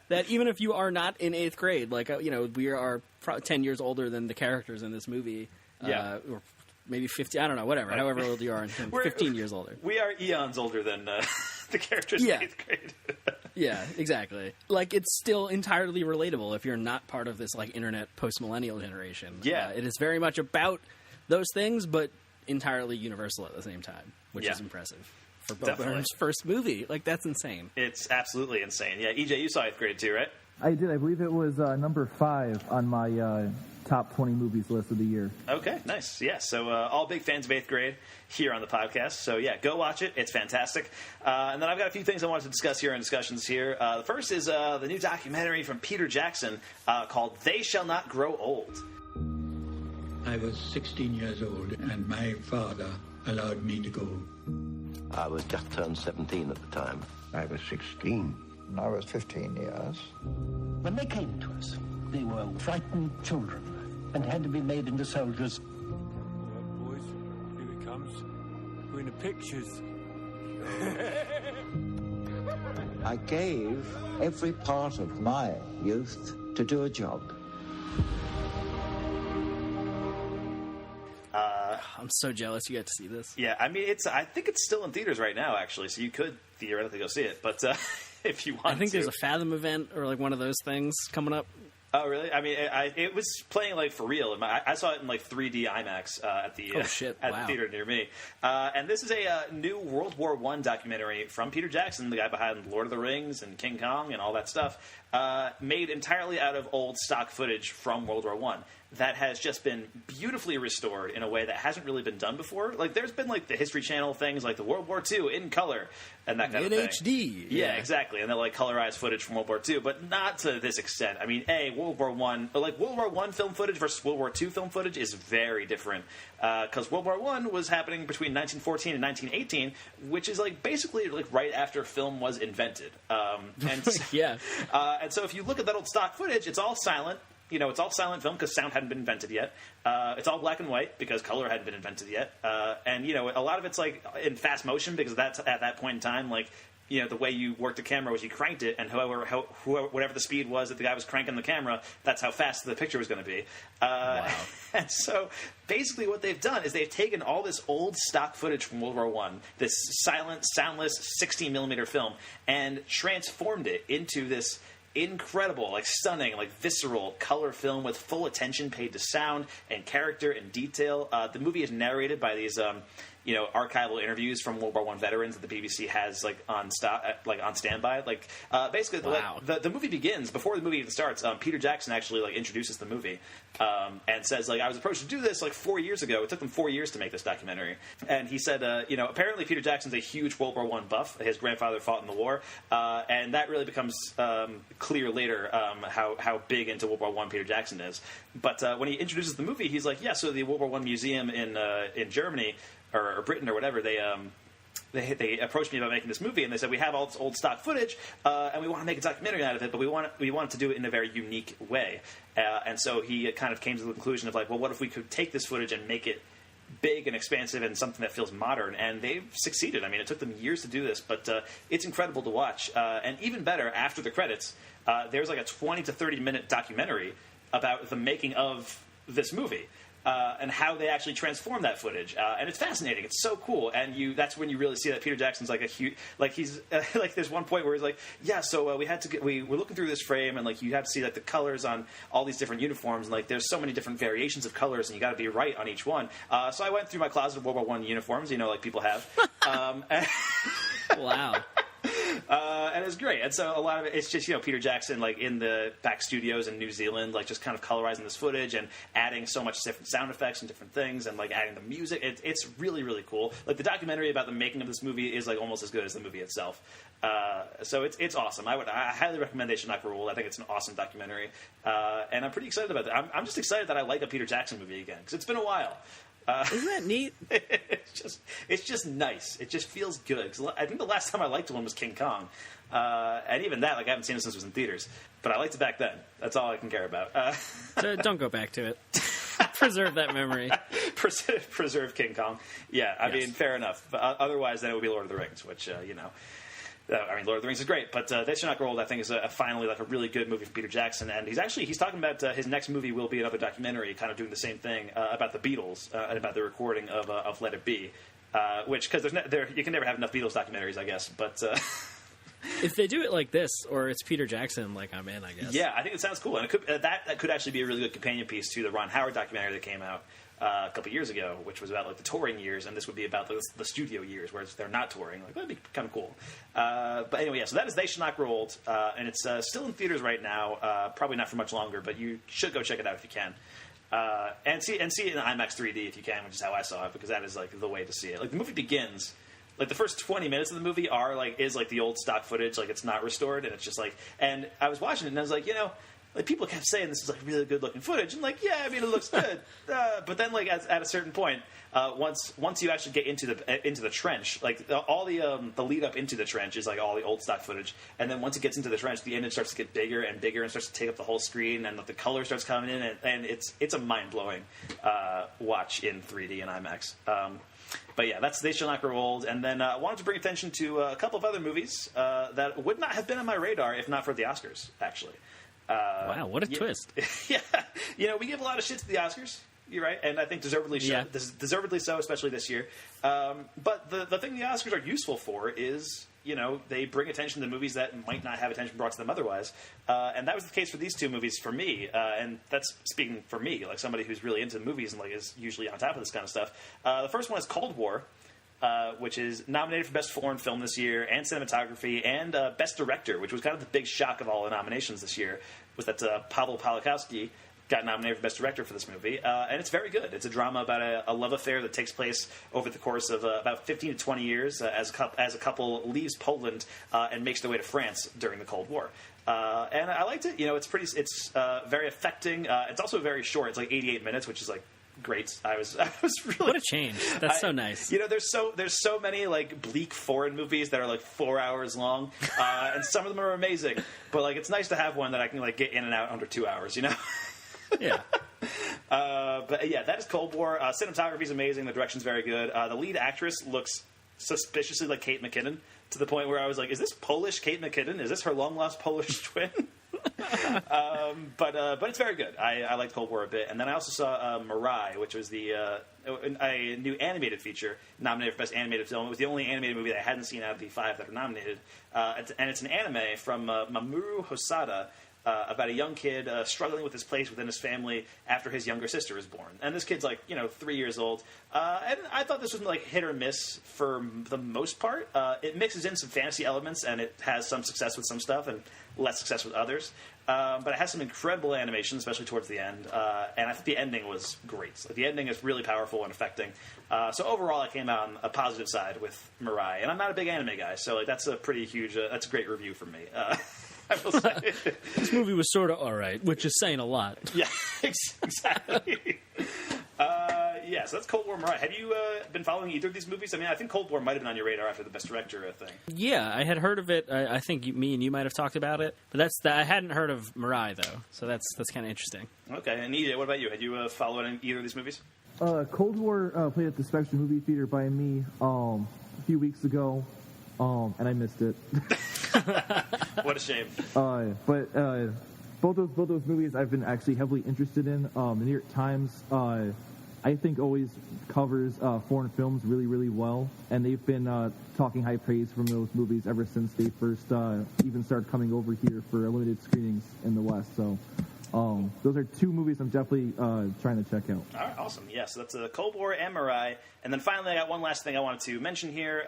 That even if you are not in 8th grade, like, we are 10 years older than the characters in this movie. Or maybe 50, I don't know, whatever, however old you are, 15 years older. We are eons older than the characters in 8th grade. Yeah, exactly. Like, it's still entirely relatable if you're not part of this, like, internet post-millennial generation. Yeah. It is very much about those things, but entirely universal at the same time, which is impressive. For Bo Burnham's first movie. Like, that's insane. It's absolutely insane. Yeah, EJ, you saw 8th grade too, right? I did. I believe it was number 5 on my top 20 movies list of the year. Okay, nice. Yeah, so all big fans of 8th grade here on the podcast. So, yeah, go watch it. It's fantastic. And then I've got a few things I wanted to discuss here in discussions here. The first is the new documentary from Peter Jackson called They Shall Not Grow Old. I was 16 years old, and my father allowed me to go. I was just turned 17 at the time. I was 16. I was 15 years. When they came to us, they were frightened children and had to be made into soldiers. Boys, here he comes. We're in the pictures. I gave every part of my youth to do a job. I'm so jealous you got to see this. Yeah, I mean, I think it's still in theaters right now, actually, so you could theoretically go see it, but if you want to. I think there's a Fathom event or, like, one of those things coming up. Oh, really? I mean, it was playing, like, for real. I saw it in, like, 3D IMAX at the the theater near me. And this is a new World War I documentary from Peter Jackson, the guy behind Lord of the Rings and King Kong and all that stuff, made entirely out of old stock footage from World War I. That has just been beautifully restored in a way that hasn't really been done before. Like, there's been, like, the History Channel things, like the World War II in color and that kind of thing. In HD. Yeah, exactly. And they're, like, colorized footage from World War II, but not to this extent. I mean, World War I film footage versus World War II film footage is very different. Because World War I was happening between 1914 and 1918, which is, like, basically, like, right after film was invented. And so if you look at that old stock footage, it's all silent. it's all silent film because sound hadn't been invented yet. It's all black and white because color hadn't been invented yet. And a lot of it's like in fast motion because that's at that point in time, like, the way you worked the camera was you cranked it, and whatever the speed was that the guy was cranking the camera, that's how fast the picture was going to be. Wow. And so basically what they've done is they've taken all this old stock footage from World War I, this silent, soundless 16mm film, and transformed it into this incredible, like stunning, like visceral color film with full attention paid to sound and character and detail. The movie is narrated by these archival interviews from World War I veterans that the BBC has on standby. Basically, wow. the movie begins before the movie even starts. Peter Jackson actually introduces the movie and says I was approached to do this 4 years ago. It took them 4 years to make this documentary, and he said apparently Peter Jackson's a huge World War I buff. His grandfather fought in the war, and that really becomes clear later how big into World War I Peter Jackson is. But when he introduces the movie, he's like, so the World War I museum in Germany or Britain or whatever, they approached me about making this movie, and they said, we have all this old stock footage, and we want to make a documentary out of it, but we want to do it in a very unique way. And so he kind of came to the conclusion of what if we could take this footage and make it big and expansive and something that feels modern, and they've succeeded. I mean, it took them years to do this, but it's incredible to watch. And even better, after the credits, there's a 20 to 30 minute documentary about the making of this movie. And how they actually transform that footage, and it's fascinating. It's so cool, and that's when you really see that Peter Jackson's a huge, he's there's one point where he's we were looking through this frame, and you have to see the colors on all these different uniforms, and there's so many different variations of colors, and you got to be right on each one. So I went through my closet of World War I uniforms, like people have. Wow. And it was great. And so a lot of it's just, Peter Jackson, in the back studios in New Zealand, just kind of colorizing this footage and adding so much different sound effects and different things and, adding the music. It's really, really cool. The documentary about the making of this movie is, almost as good as the movie itself. So it's awesome. I highly recommend They Should Not Be Ruled. I think it's an awesome documentary. And I'm pretty excited about that. I'm just excited that I like a Peter Jackson movie again, because it's been a while. Isn't that neat? It's just nice. It just feels good. 'Cause I think the last time I liked one was King Kong, and even that, I haven't seen it since it was in theaters. But I liked it back then. That's all I can care about. So don't go back to it. Preserve that memory. Preserve King Kong. Yeah, I mean, fair enough. But otherwise, then it would be Lord of the Rings, which Lord of the Rings is great, but They Should Not Be Ruled, I think, is finally a really good movie for Peter Jackson. And he's talking about his next movie will be another documentary, kind of doing the same thing about the Beatles and about the recording of Let It Be, because you can never have enough Beatles documentaries, I guess. But if they do it like this, or it's Peter Jackson, I'm in, I guess. Yeah, I think it sounds cool, and that could actually be a really good companion piece to the Ron Howard documentary that came out a couple years ago, which was about the touring years, and this would be about the studio years, where they're not touring. That'd be kind of cool. But anyway, so that is They Should Not Be Ruled, and it's still in theaters right now. Probably not for much longer, but you should go check it out if you can. And see it in IMAX 3D if you can, which is how I saw it, because that is the way to see it. The movie begins. The first 20 minutes of the movie is the old stock footage, it's not restored, and it's just and I was watching it and I was people kept saying this is really good looking footage, and yeah, I mean, it looks good. But then at a certain point, once you actually get into the trench, all the lead up into the trench is all the old stock footage, and then once it gets into the trench, the image starts to get bigger and bigger and starts to take up the whole screen, and the color starts coming in, and it's a mind blowing watch in 3D and IMAX. But yeah, that's They Shall Not Grow Old. And then I wanted to bring attention to a couple of other movies that would not have been on my radar if not for the Oscars, actually. Wow, what a twist. Yeah. We give a lot of shit to the Oscars. You're right. And I think deservedly so, especially this year. But the thing the Oscars are useful for is, they bring attention to movies that might not have attention brought to them otherwise. And that was the case for these two movies for me. And that's speaking for me, somebody who's really into movies and is usually on top of this kind of stuff. The first one is Cold War, which is nominated for Best Foreign Film this year, and Cinematography, and Best Director, which was kind of the big shock of all the nominations this year, was that Paweł Pawlikowski got nominated for Best Director for this movie. And it's very good. It's a drama about a love affair that takes place over the course of about 15 to 20 years as a couple leaves Poland and makes their way to France during the Cold War. And I liked it. It's very affecting. It's also very short. It's 88 minutes, which is great. I was really, what a change. That's so nice. There's so many bleak foreign movies that are 4 hours long, and some of them are amazing. But it's nice to have one that I can get in and out under 2 hours. Yeah. But yeah, that is Cold War. Cinematography is amazing. The direction's very good. The lead actress looks suspiciously like Kate McKinnon, to the point where I was like, is this Polish Kate McKinnon? Is this her long-lost Polish twin? But it's very good. I liked Cold War a bit. And then I also saw Mirai, which was a new animated feature nominated for Best Animated Film. It was the only animated movie that I hadn't seen out of the 5 that are nominated. And it's an anime from Mamoru Hosoda, about a young kid struggling with his place within his family after his younger sister is born. And this kid's 3 years old. And I thought this was hit or miss for the most part. It mixes in some fantasy elements, and it has some success with some stuff and less success with others. But it has some incredible animation, especially towards the end. And I think the ending was great. The ending is really powerful and affecting. So overall, I came out on a positive side with Mirai. And I'm not a big anime guy, so that's a pretty huge, that's a great review from me. I will say. This movie was sort of all right, which is saying a lot. Yeah, exactly. Yeah, so that's Cold War, Mirai. Have you been following either of these movies? I mean, I think Cold War might have been on your radar after the Best Director thing. Yeah, I had heard of it. I think me and you might have talked about it, but I hadn't heard of Mirai though, so that's kind of interesting. Okay, and EJ, what about you? Had you followed either of these movies? Cold War played at the Spectrum Movie Theater by me a few weeks ago, and I missed it. What a shame. But both those movies I've been actually heavily interested in. The New York Times, I think, always covers foreign films really, really well, and they've been talking high praise from those movies ever since they first even started coming over here for limited screenings in the West. So those are two movies I'm definitely trying to check out. All right, awesome. Yeah, so that's Cold War and Mirai. And then finally, I got one last thing I wanted to mention here.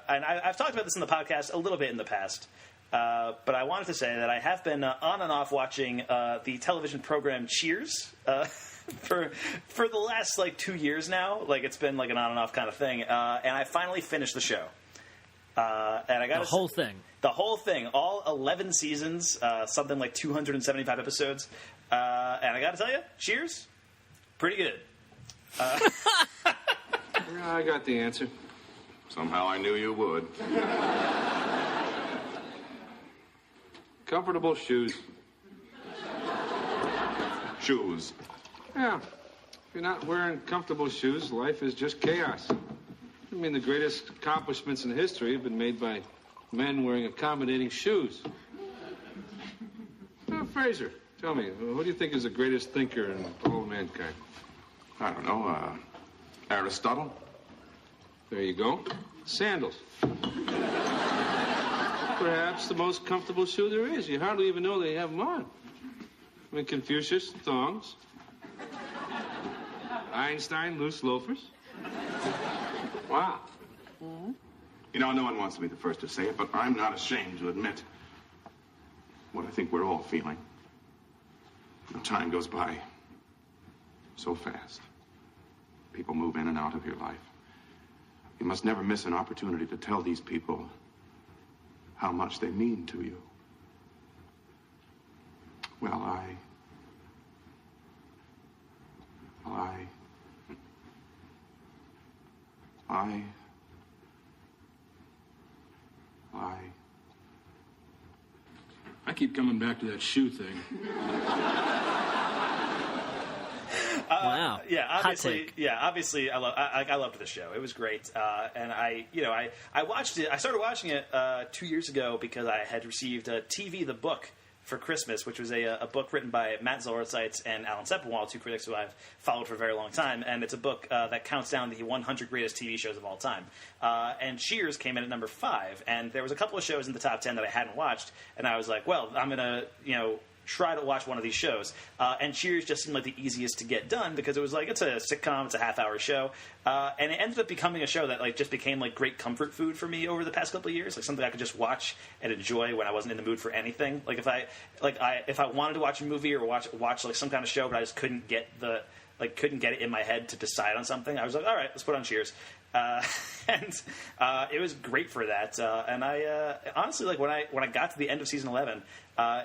And I've talked about this in the podcast a little bit in the past. But I wanted to say that I have been on and off watching the television program Cheers for the last 2 years now. It's been an on and off kind of thing. And I finally finished the show. And I got the whole thing. The whole thing, all 11 seasons, something like 275 episodes. And I got to tell you, Cheers, pretty good. I got the answer. Somehow I knew you would. Comfortable shoes. Shoes? Yeah. If you're not wearing comfortable shoes, life is just chaos. I mean, the greatest accomplishments in history have been made by men wearing accommodating shoes. Fraser, tell me, who do you think is the greatest thinker in all of mankind? I don't know, Aristotle? There you go. Sandals. Perhaps the most comfortable shoe there is. You hardly even know they have them on. I mean, Confucius, thongs. Einstein, loose loafers. Wow. Mm-hmm. You know, no one wants to be the first to say it, but I'm not ashamed to admit what I think we're all feeling. The time goes by so fast. People move in and out of your life. You must never miss an opportunity to tell these people how much they mean to you. Well, I keep coming back to that shoe thing. Wow. Yeah, obviously, I loved the show. It was great, and I watched it. I started watching it 2 years ago because I had received TV the Book for Christmas, which was a book written by Matt Zollitz and Alan Sepinwall, two critics who I've followed for a very long time, and it's a book that counts down the 100 greatest TV shows of all time. And Cheers came in at number 5, and there was a couple of shows in the top 10 that I hadn't watched, and I was like, well, I'm gonna, try to watch one of these shows. And Cheers just seemed like the easiest to get done because it was it's a sitcom, it's a half-hour show. And it ended up becoming a show that just became great comfort food for me over the past couple of years. Something I could just watch and enjoy when I wasn't in the mood for anything. If I wanted to watch a movie or watch some kind of show, but I just couldn't get couldn't get it in my head to decide on something, I was like, all right, let's put on Cheers. And it was great for that. And I honestly, when I got to the end of season 11,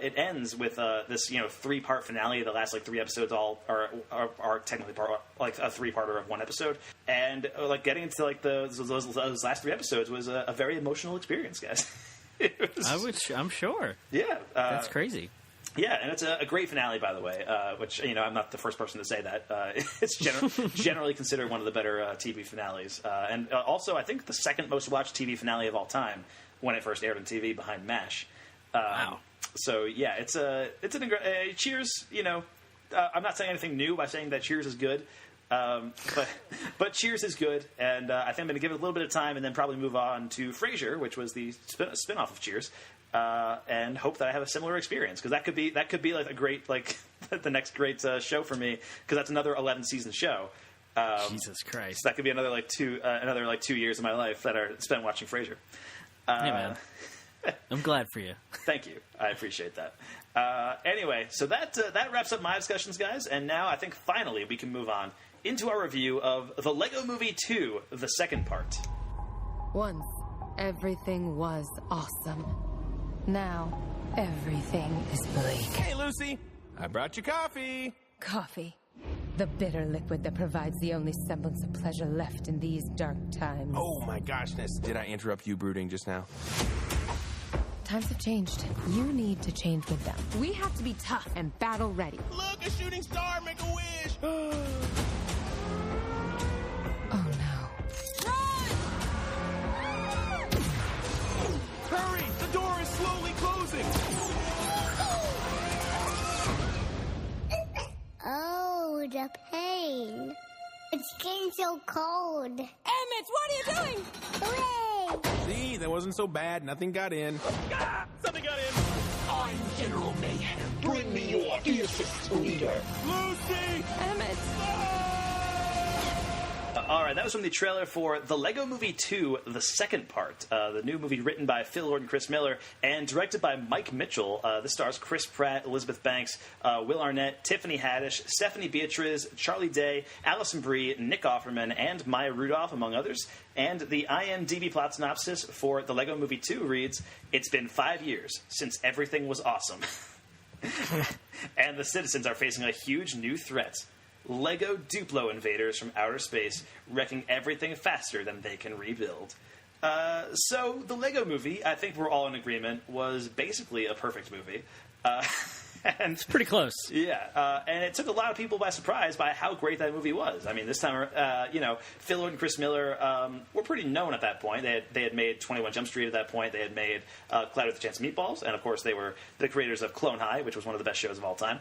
it ends with this 3-part finale. The last 3 episodes all are technically part a 3-parter of one episode. And getting into those last 3 episodes was a very emotional experience, guys. I'm sure. Yeah, that's crazy. Yeah, and it's a great finale, by the way, which, I'm not the first person to say that. It's generally considered one of the better TV finales. And also, I think the second most watched TV finale of all time when it first aired on TV, behind MASH. Wow. So, yeah, it's Cheers, I'm not saying anything new by saying that Cheers is good. But Cheers is good, and I think I'm going to give it a little bit of time and then probably move on to Frasier, which was the spin-off of Cheers. And hope that I have a similar experience, because that could be like a great, like the next great show for me, because that's another 11-season show. Jesus Christ! So that could be another 2 years of my life that are spent watching Frasier. Hey man, I'm glad for you. Thank you, I appreciate that. Anyway, so that wraps up my discussions, guys, and now I think finally we can move on into our review of The Lego Movie 2, the second part. Once, everything was awesome. Now, everything is bleak. Hey, Lucy, I brought you coffee. Coffee. The bitter liquid that provides the only semblance of pleasure left in these dark times. Oh my goshness, did I interrupt you brooding just now? Times have changed. You need to change with them. We have to be tough and battle ready. Look, a shooting star, make a wish. Oh no. Hurry, the door is slowly closing. Oh, the pain. It's getting so cold. Emmett, what are you doing? Hooray! See, that wasn't so bad. Nothing got in. Ah, something got in. I'm General Mayhem. Bring me your fiercest leader. Lucy! Emmett! All right, that was from the trailer for The Lego Movie 2, the second part, the new movie written by Phil Lord and Chris Miller and directed by Mike Mitchell. This stars Chris Pratt, Elizabeth Banks, Will Arnett, Tiffany Haddish, Stephanie Beatriz, Charlie Day, Alison Brie, Nick Offerman, and Maya Rudolph, among others. And the IMDb plot synopsis for The Lego Movie 2 reads, "It's been 5 years since everything was awesome. And the citizens are facing a huge new threat. Lego Duplo invaders from outer space, wrecking everything faster than they can rebuild." So the Lego Movie, I think we're all in agreement, was basically a perfect movie. And it's pretty close. Yeah, and it took a lot of people by surprise by how great that movie was. I mean, this time, Phil Lord and Chris Miller were pretty known at that point. They had made 21 Jump Street at that point. They had made Cloud with a Chance of Meatballs, and of course, they were the creators of Clone High, which was one of the best shows of all time.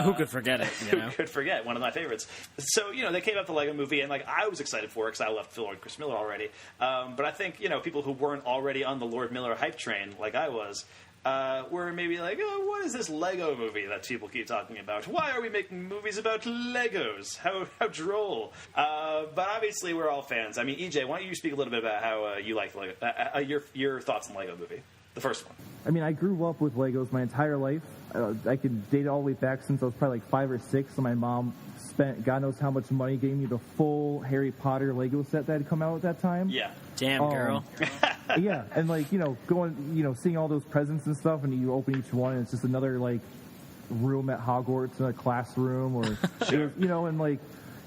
Who could forget it? Who could forget? One of my favorites. So, they came up with the Lego Movie, and I was excited for it because I loved Phil Lord and Chris Miller already. But I think people who weren't already on the Lord Miller hype train like I was. Were maybe like, oh, what is this Lego movie that people keep talking about? Why are we making movies about Legos? How droll. But obviously, we're all fans. I mean, EJ, why don't you speak a little bit about how you like Lego, your thoughts on Lego Movie, the first one? I mean, I grew up with Legos my entire life. I could date it all the way back since I was probably like 5 or 6, and my mom spent God knows how much money getting me the full Harry Potter Lego set that had come out at that time. Yeah. Damn, girl. Yeah, and going, seeing all those presents and stuff, and you open each one, and it's just another room at Hogwarts, a classroom, or sure. And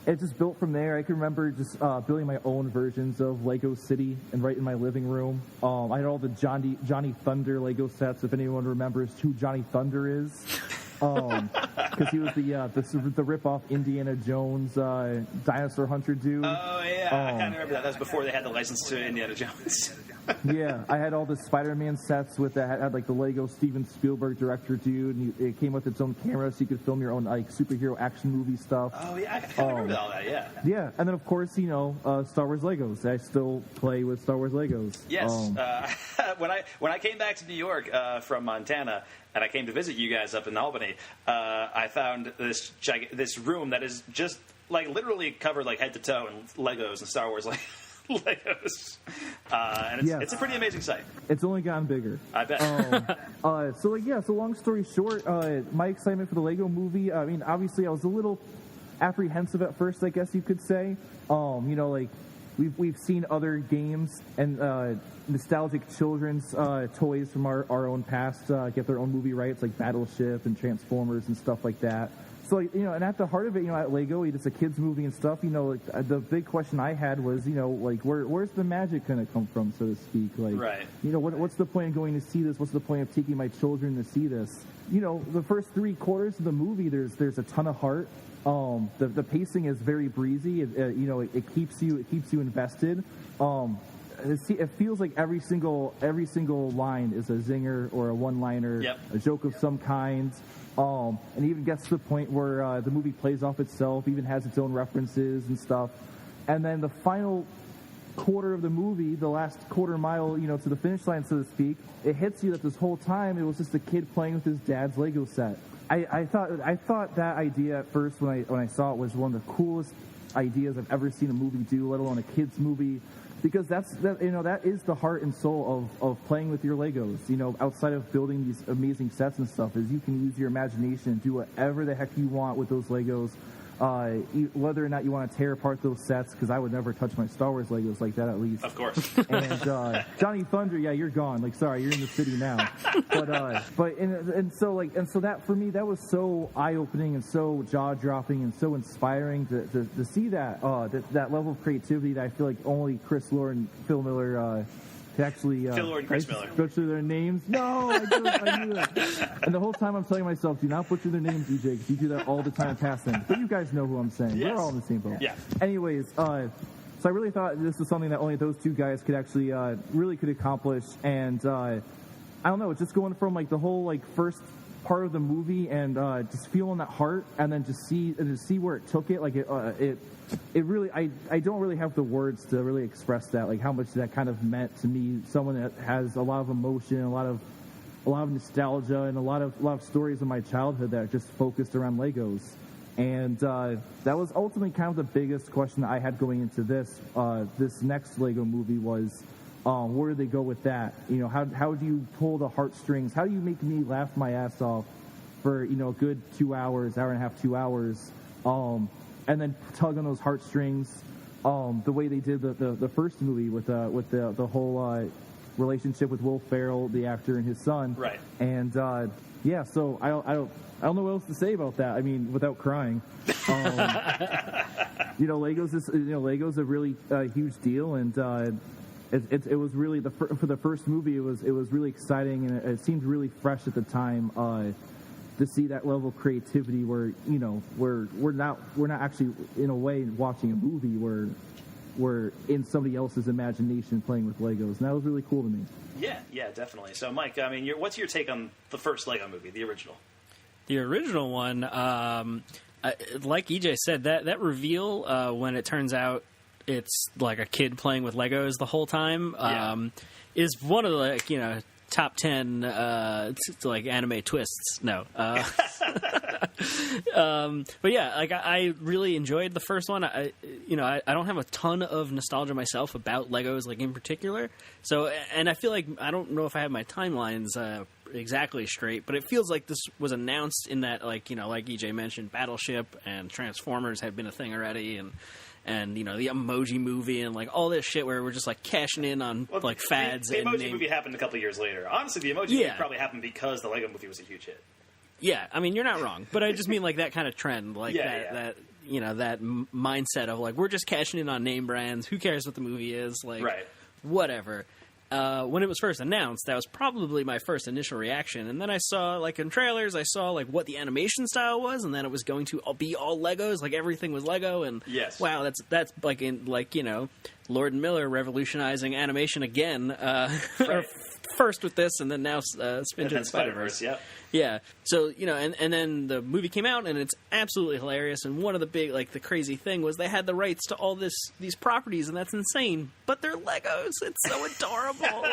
it just built from there. I can remember just building my own versions of Lego City and right in my living room. I had all the Johnny Thunder Lego sets. If anyone remembers who Johnny Thunder is. Because he was the rip-off Indiana Jones dinosaur hunter dude. Oh, yeah, I kind of remember that. That was before they had the license to Indiana Jones. Yeah, I had all the Spider-Man sets with that. Had the Lego Steven Spielberg director dude, and it came with its own camera, so you could film your own superhero action movie stuff. Oh, yeah, I kind of remember all that, yeah. Yeah, and then, of course, Star Wars Legos. I still play with Star Wars Legos. Yes. When I came back to New York from Montana, and I came to visit you guys up in Albany, I found this room that is just literally covered head to toe in Legos and Star Wars Legos, and it's a pretty amazing sight. It's only gotten bigger. I bet. So long story short, my excitement for the Lego Movie. I mean, obviously, I was a little apprehensive at first, I guess you could say. We've seen other games and nostalgic children's toys from our own past get their own movie rights, like Battleship and Transformers and stuff like that. So, and at the heart of it, at Lego, it's a kids movie and stuff. The big question I had was, where's the magic going to come from, so to speak? Right. What's the point of going to see this? What's the point of taking my children to see this? The first 3/4 of the movie, there's a ton of heart. The pacing is very breezy. It keeps you invested. It feels like every single line is a zinger or a one-liner, a joke of some kind. And even gets to the point where the movie plays off itself, even has its own references and stuff. And then the final quarter of the movie, the last quarter mile, to the finish line, so to speak, it hits you that this whole time it was just a kid playing with his dad's Lego set. I thought that idea at first when I saw it was one of the coolest ideas I've ever seen a movie do, let alone a kids movie. Because that is the heart and soul of playing with your Legos. Outside of building these amazing sets and stuff, is you can use your imagination and do whatever the heck you want with those Legos. Whether or not you want to tear apart those sets, because I would never touch my Star Wars Legos like that, at least. Of course. And Johnny Thunder, yeah, you're gone. Sorry, you're in the city now. So that for me, that was so eye-opening and so jaw-dropping and so inspiring to see that level of creativity that I feel like only Chris Lord and Phil Miller to actually Phil Lord and Chris Miller. Butcher their names. No, I knew that. And the whole time I'm telling myself, do not butcher their names, EJ, because you do that all the time past them. But you guys know who I'm saying. Yes. We're all in the same boat. Yeah. Anyways, so I really thought this was something that only those two guys could actually really could accomplish. And I don't know, just going from the whole first part of the movie and just feeling that heart, and then just see where it took it. It really, I don't really have the words to really express that, how much that kind of meant to me. Someone that has a lot of emotion, a lot of nostalgia, and a lot of stories of my childhood that are just focused around Legos. And that was ultimately kind of the biggest question that I had going into this next Lego movie was, where do they go with that? How do you pull the heartstrings? How do you make me laugh my ass off for, a good 2 hours, hour and a half, 2 hours, and then tug on those heartstrings, the way they did the first movie with the whole relationship with Will Ferrell, the actor, and his son. Right. And so I don't know what else to say about that. I mean, without crying. Legos a really huge deal, and it was really for the first movie. It was really exciting, and it seemed really fresh at the time. To see that level of creativity, where we're not actually in a way watching a movie, we're in somebody else's imagination playing with Legos, and that was really cool to me. Yeah, definitely. So, Mike, I mean, what's your take on the first Lego movie, the original? The original one, like EJ said, that reveal when it turns out it's like a kid playing with Legos the whole time is one of the top 10 anime twists. No. But yeah, I really enjoyed the first one. I don't have a ton of nostalgia myself about Legos in particular. So, and I feel like I don't know if I have my timelines exactly straight, but it feels like this was announced in that like EJ mentioned, Battleship and Transformers had been a thing already, and the Emoji Movie and all this shit where we're just cashing in on fads. The Emoji Movie happened a couple years later. Honestly, the Emoji Movie probably happened because the Lego Movie was a huge hit. Yeah, I mean, you're not wrong, but I just mean that kind of trend, that mindset of we're just cashing in on name brands. Who cares what the movie is? Right. Whatever. When it was first announced, that was probably my first initial reaction, and then I saw in trailers, I saw what the animation style was, and then it was going to be all Legos, everything was Lego, and yes. Wow, that's Lord and Miller revolutionizing animation again. Right. First with this, and then now Spin to the Spider-Verse. Yeah. So, and then the movie came out, and it's absolutely hilarious. And one of the big, the crazy thing was they had the rights to all these properties, and that's insane. But they're Legos. It's so adorable.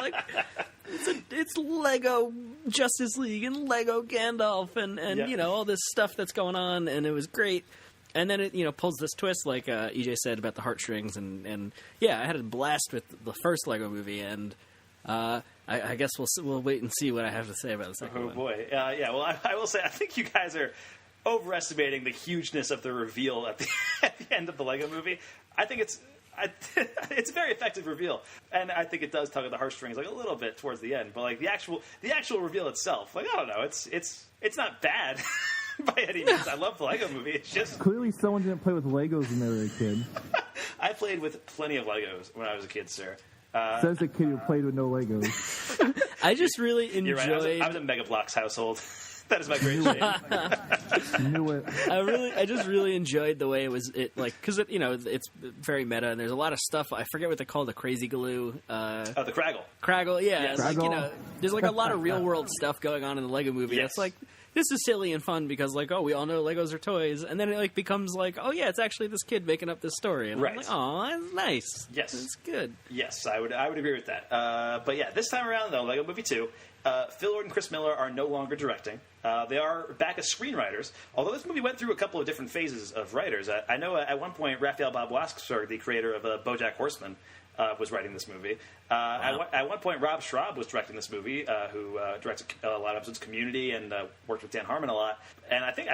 It's Lego Justice League and Lego Gandalf and all this stuff that's going on, and it was great. And then it pulls this twist, like EJ said, about the heartstrings, and I had a blast with the first Lego movie, and I guess we'll wait and see what I have to say about the second one. Oh, boy. Well, I will say, I think you guys are overestimating the hugeness of the reveal at the end of the Lego movie. I think it's a very effective reveal, and I think it does tug at the heartstrings a little bit towards the end. But the actual reveal itself, I don't know, it's not bad. by any means. I love the Lego Movie. It's just Clearly, someone didn't play with Legos when they were a kid. I played with plenty of Legos when I was a kid, sir. Says a kid who played with no Legos. I just really enjoyed. You're right. I was a Mega Bloks household. That is my great shame. Knew it. I just really enjoyed the way because it's very meta and there's a lot of stuff. I forget what they call the crazy glue. The Craggle. Craggle, yeah. Yes. Craggle. There's a lot of real world stuff going on in the Lego Movie. Yes. It's this is silly and fun because we all know Legos are toys, and then it becomes oh yeah, it's actually this kid making up this story, and right. I'm oh, that's nice. Yes, it's good. Yes, I would agree with that. But yeah, this time around though, Lego Movie 2. Phil Lord and Chris Miller are no longer directing. They are back as screenwriters, although this movie went through a couple of different phases of writers. I know at one point Raphael Bob Waskberg, the creator of BoJack Horseman, was writing this movie. Wow. At one point, Rob Schraub was directing this movie, who directed a lot of episodes of Community and worked with Dan Harmon a lot. And I think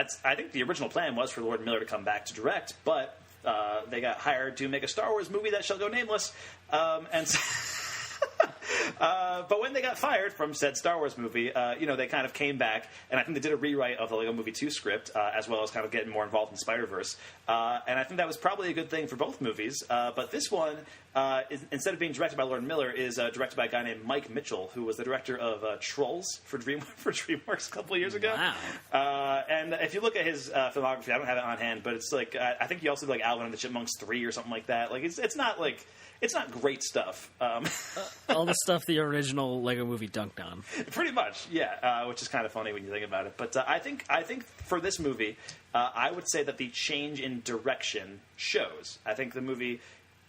the original plan was for Lord and Miller to come back to direct, but they got hired to make a Star Wars movie that shall go nameless. But when they got fired from said Star Wars movie, they kind of came back, and I think they did a rewrite of the Lego Movie 2 script, as well as kind of getting more involved in Spider-Verse. And I think that was probably a good thing for both movies. But this one, instead of being directed by Lord and Miller, is directed by a guy named Mike Mitchell, who was the director of Trolls for DreamWorks a couple of years ago. Wow. And if you look at his filmography, I don't have it on hand, but it's I think he also did Alvin and the Chipmunks 3 or something like that. It's not great stuff. All the stuff the original Lego Movie dunked on. Pretty much, yeah, which is kind of funny when you think about it. But I think for this movie, I would say that the change in direction shows. I think the movie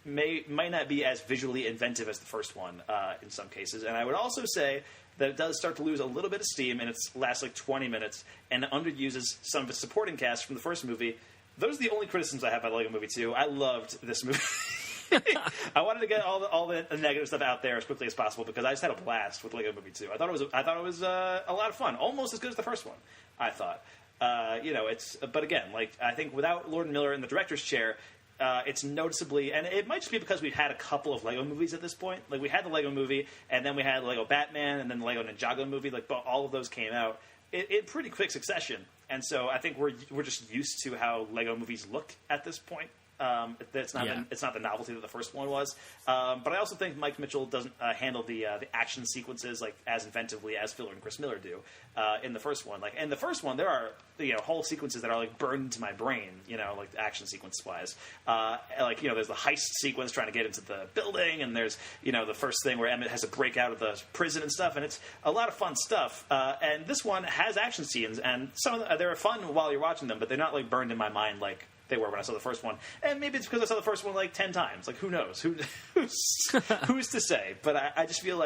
might not be as visually inventive as the first one in some cases. And I would also say that it does start to lose a little bit of steam in its last 20 minutes and underuses some of its supporting cast from the first movie. Those are the only criticisms I have about Lego Movie 2. I loved this movie. I wanted to get all the negative stuff out there as quickly as possible because I just had a blast with Lego Movie 2. I thought it was a lot of fun, almost as good as the first one. I thought, but again, I think without Lord and Miller in the director's chair, it's noticeably, and it might just be because we've had a couple of Lego movies at this point. We had the Lego Movie, and then we had the Lego Batman, and then the Lego Ninjago movie. All of those came out in pretty quick succession, and so I think we're just used to how Lego movies look at this point. It's not the novelty that the first one was, but I also think Mike Mitchell doesn't handle the action sequences as inventively as Phil and Chris Miller do in the first one. In the first one, there are whole sequences that are burned into my brain, action sequence wise. There's the heist sequence trying to get into the building, and there's the first thing where Emmett has to break out of the prison and stuff, and it's a lot of fun stuff. And this one has action scenes, and some of they're fun while you're watching them, but they're not burned in my mind like they were when I saw the first one. And maybe it's because I saw the first one 10 times. Who knows? Who's to say? But I just feel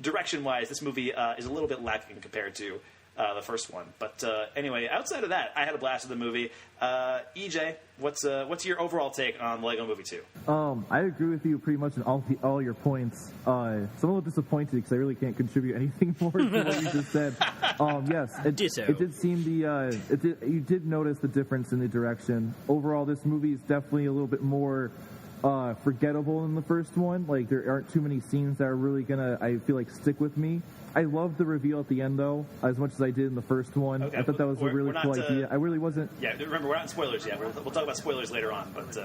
direction-wise, this movie is a little bit lacking compared to the first one. But anyway, outside of that, I had a blast with the movie. EJ, what's your overall take on Lego Movie 2? I agree with you pretty much on all your points. So I'm a little disappointed because I really can't contribute anything more to what you just said. Yes, it did seem you did notice the difference in the direction. Overall, this movie is definitely a little bit more forgettable than the first one. There aren't too many scenes that are really gonna, I feel stick with me. I loved the reveal at the end, though, as much as I did in the first one. Okay, I thought that was a really cool idea. I really wasn't... Yeah, remember, we're not in spoilers yet. We'll talk about spoilers later on, but...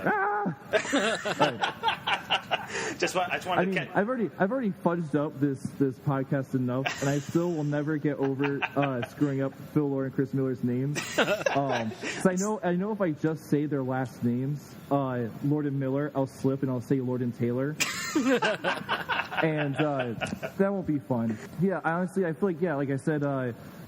I've already fudged up this podcast enough, and I still will never get over screwing up Phil Lord and Chris Miller's names. So I know if I just say their last names, Lord and Miller, I'll slip and I'll say Lord and Taylor. And that won't be fun. Yeah, honestly, I feel like I said,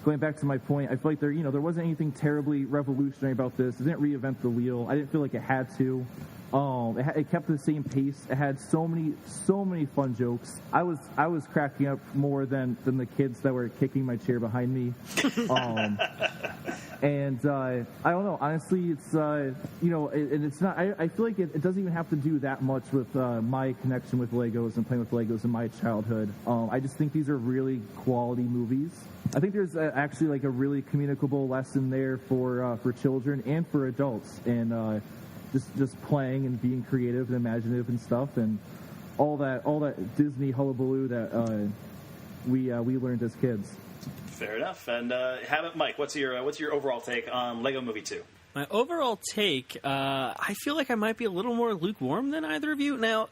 going back to my point, I feel there wasn't anything terribly revolutionary about this. It didn't reinvent the wheel. I didn't feel like it had to. It kept the same pace. It had so many fun jokes. I was cracking up more than the kids that were kicking my chair behind me. And I don't know. Honestly, it's and it's not. I feel like it doesn't even have to do that much with my connection with Legos and playing with Legos in my childhood. I just think these are really quality movies. I think there's actually a really communicable lesson there for children and for adults, and just playing and being creative and imaginative and stuff, and all that Disney hullabaloo that we learned as kids. Fair enough. And how about Mike? What's your overall take on Lego Movie 2? My overall take, I feel like I might be a little more lukewarm than either of you. Now,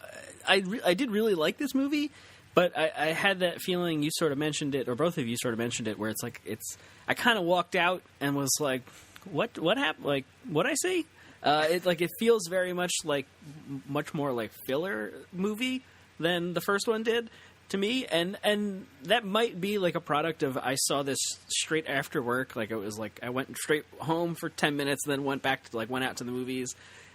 I did really like this movie, but I had that feeling, you sort of mentioned it, or both of you sort of mentioned it, where it's like, I kind of walked out and was like, what happened? Like, what'd I see? It feels very much more like filler movie than the first one did to me, and that might be like a product of I saw this straight after work. Like, it was like I went straight home for 10 minutes, then went back to went out to the movies,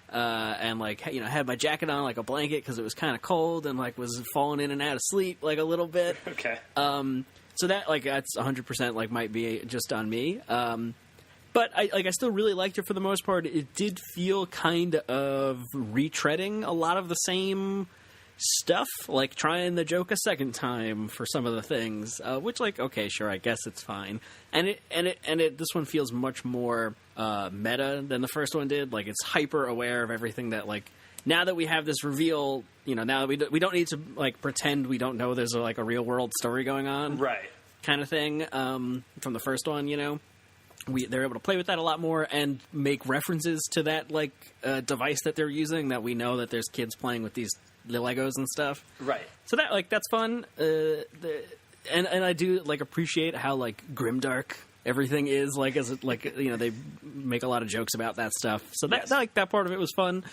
and had my jacket on like a blanket because it was kind of cold, and was falling in and out of sleep a little bit. Okay. So that that's 100% might be just on me. But I still really liked it for the most part. It did feel kind of retreading a lot of the same stuff, like trying the joke a second time for some of the things, which okay, sure, I guess it's fine. And this one feels much more meta than the first one did. It's hyper aware of everything that now that we have this reveal, now that we don't need to pretend we don't know there's a real world story going on, right? Kind of thing from the first one, they're able to play with that a lot more and make references to that device that they're using, that we know that there's kids playing with the Legos and stuff. Right. So that that's fun. And I do appreciate how grimdark everything is. They make a lot of jokes about that stuff. So that part of it was fun.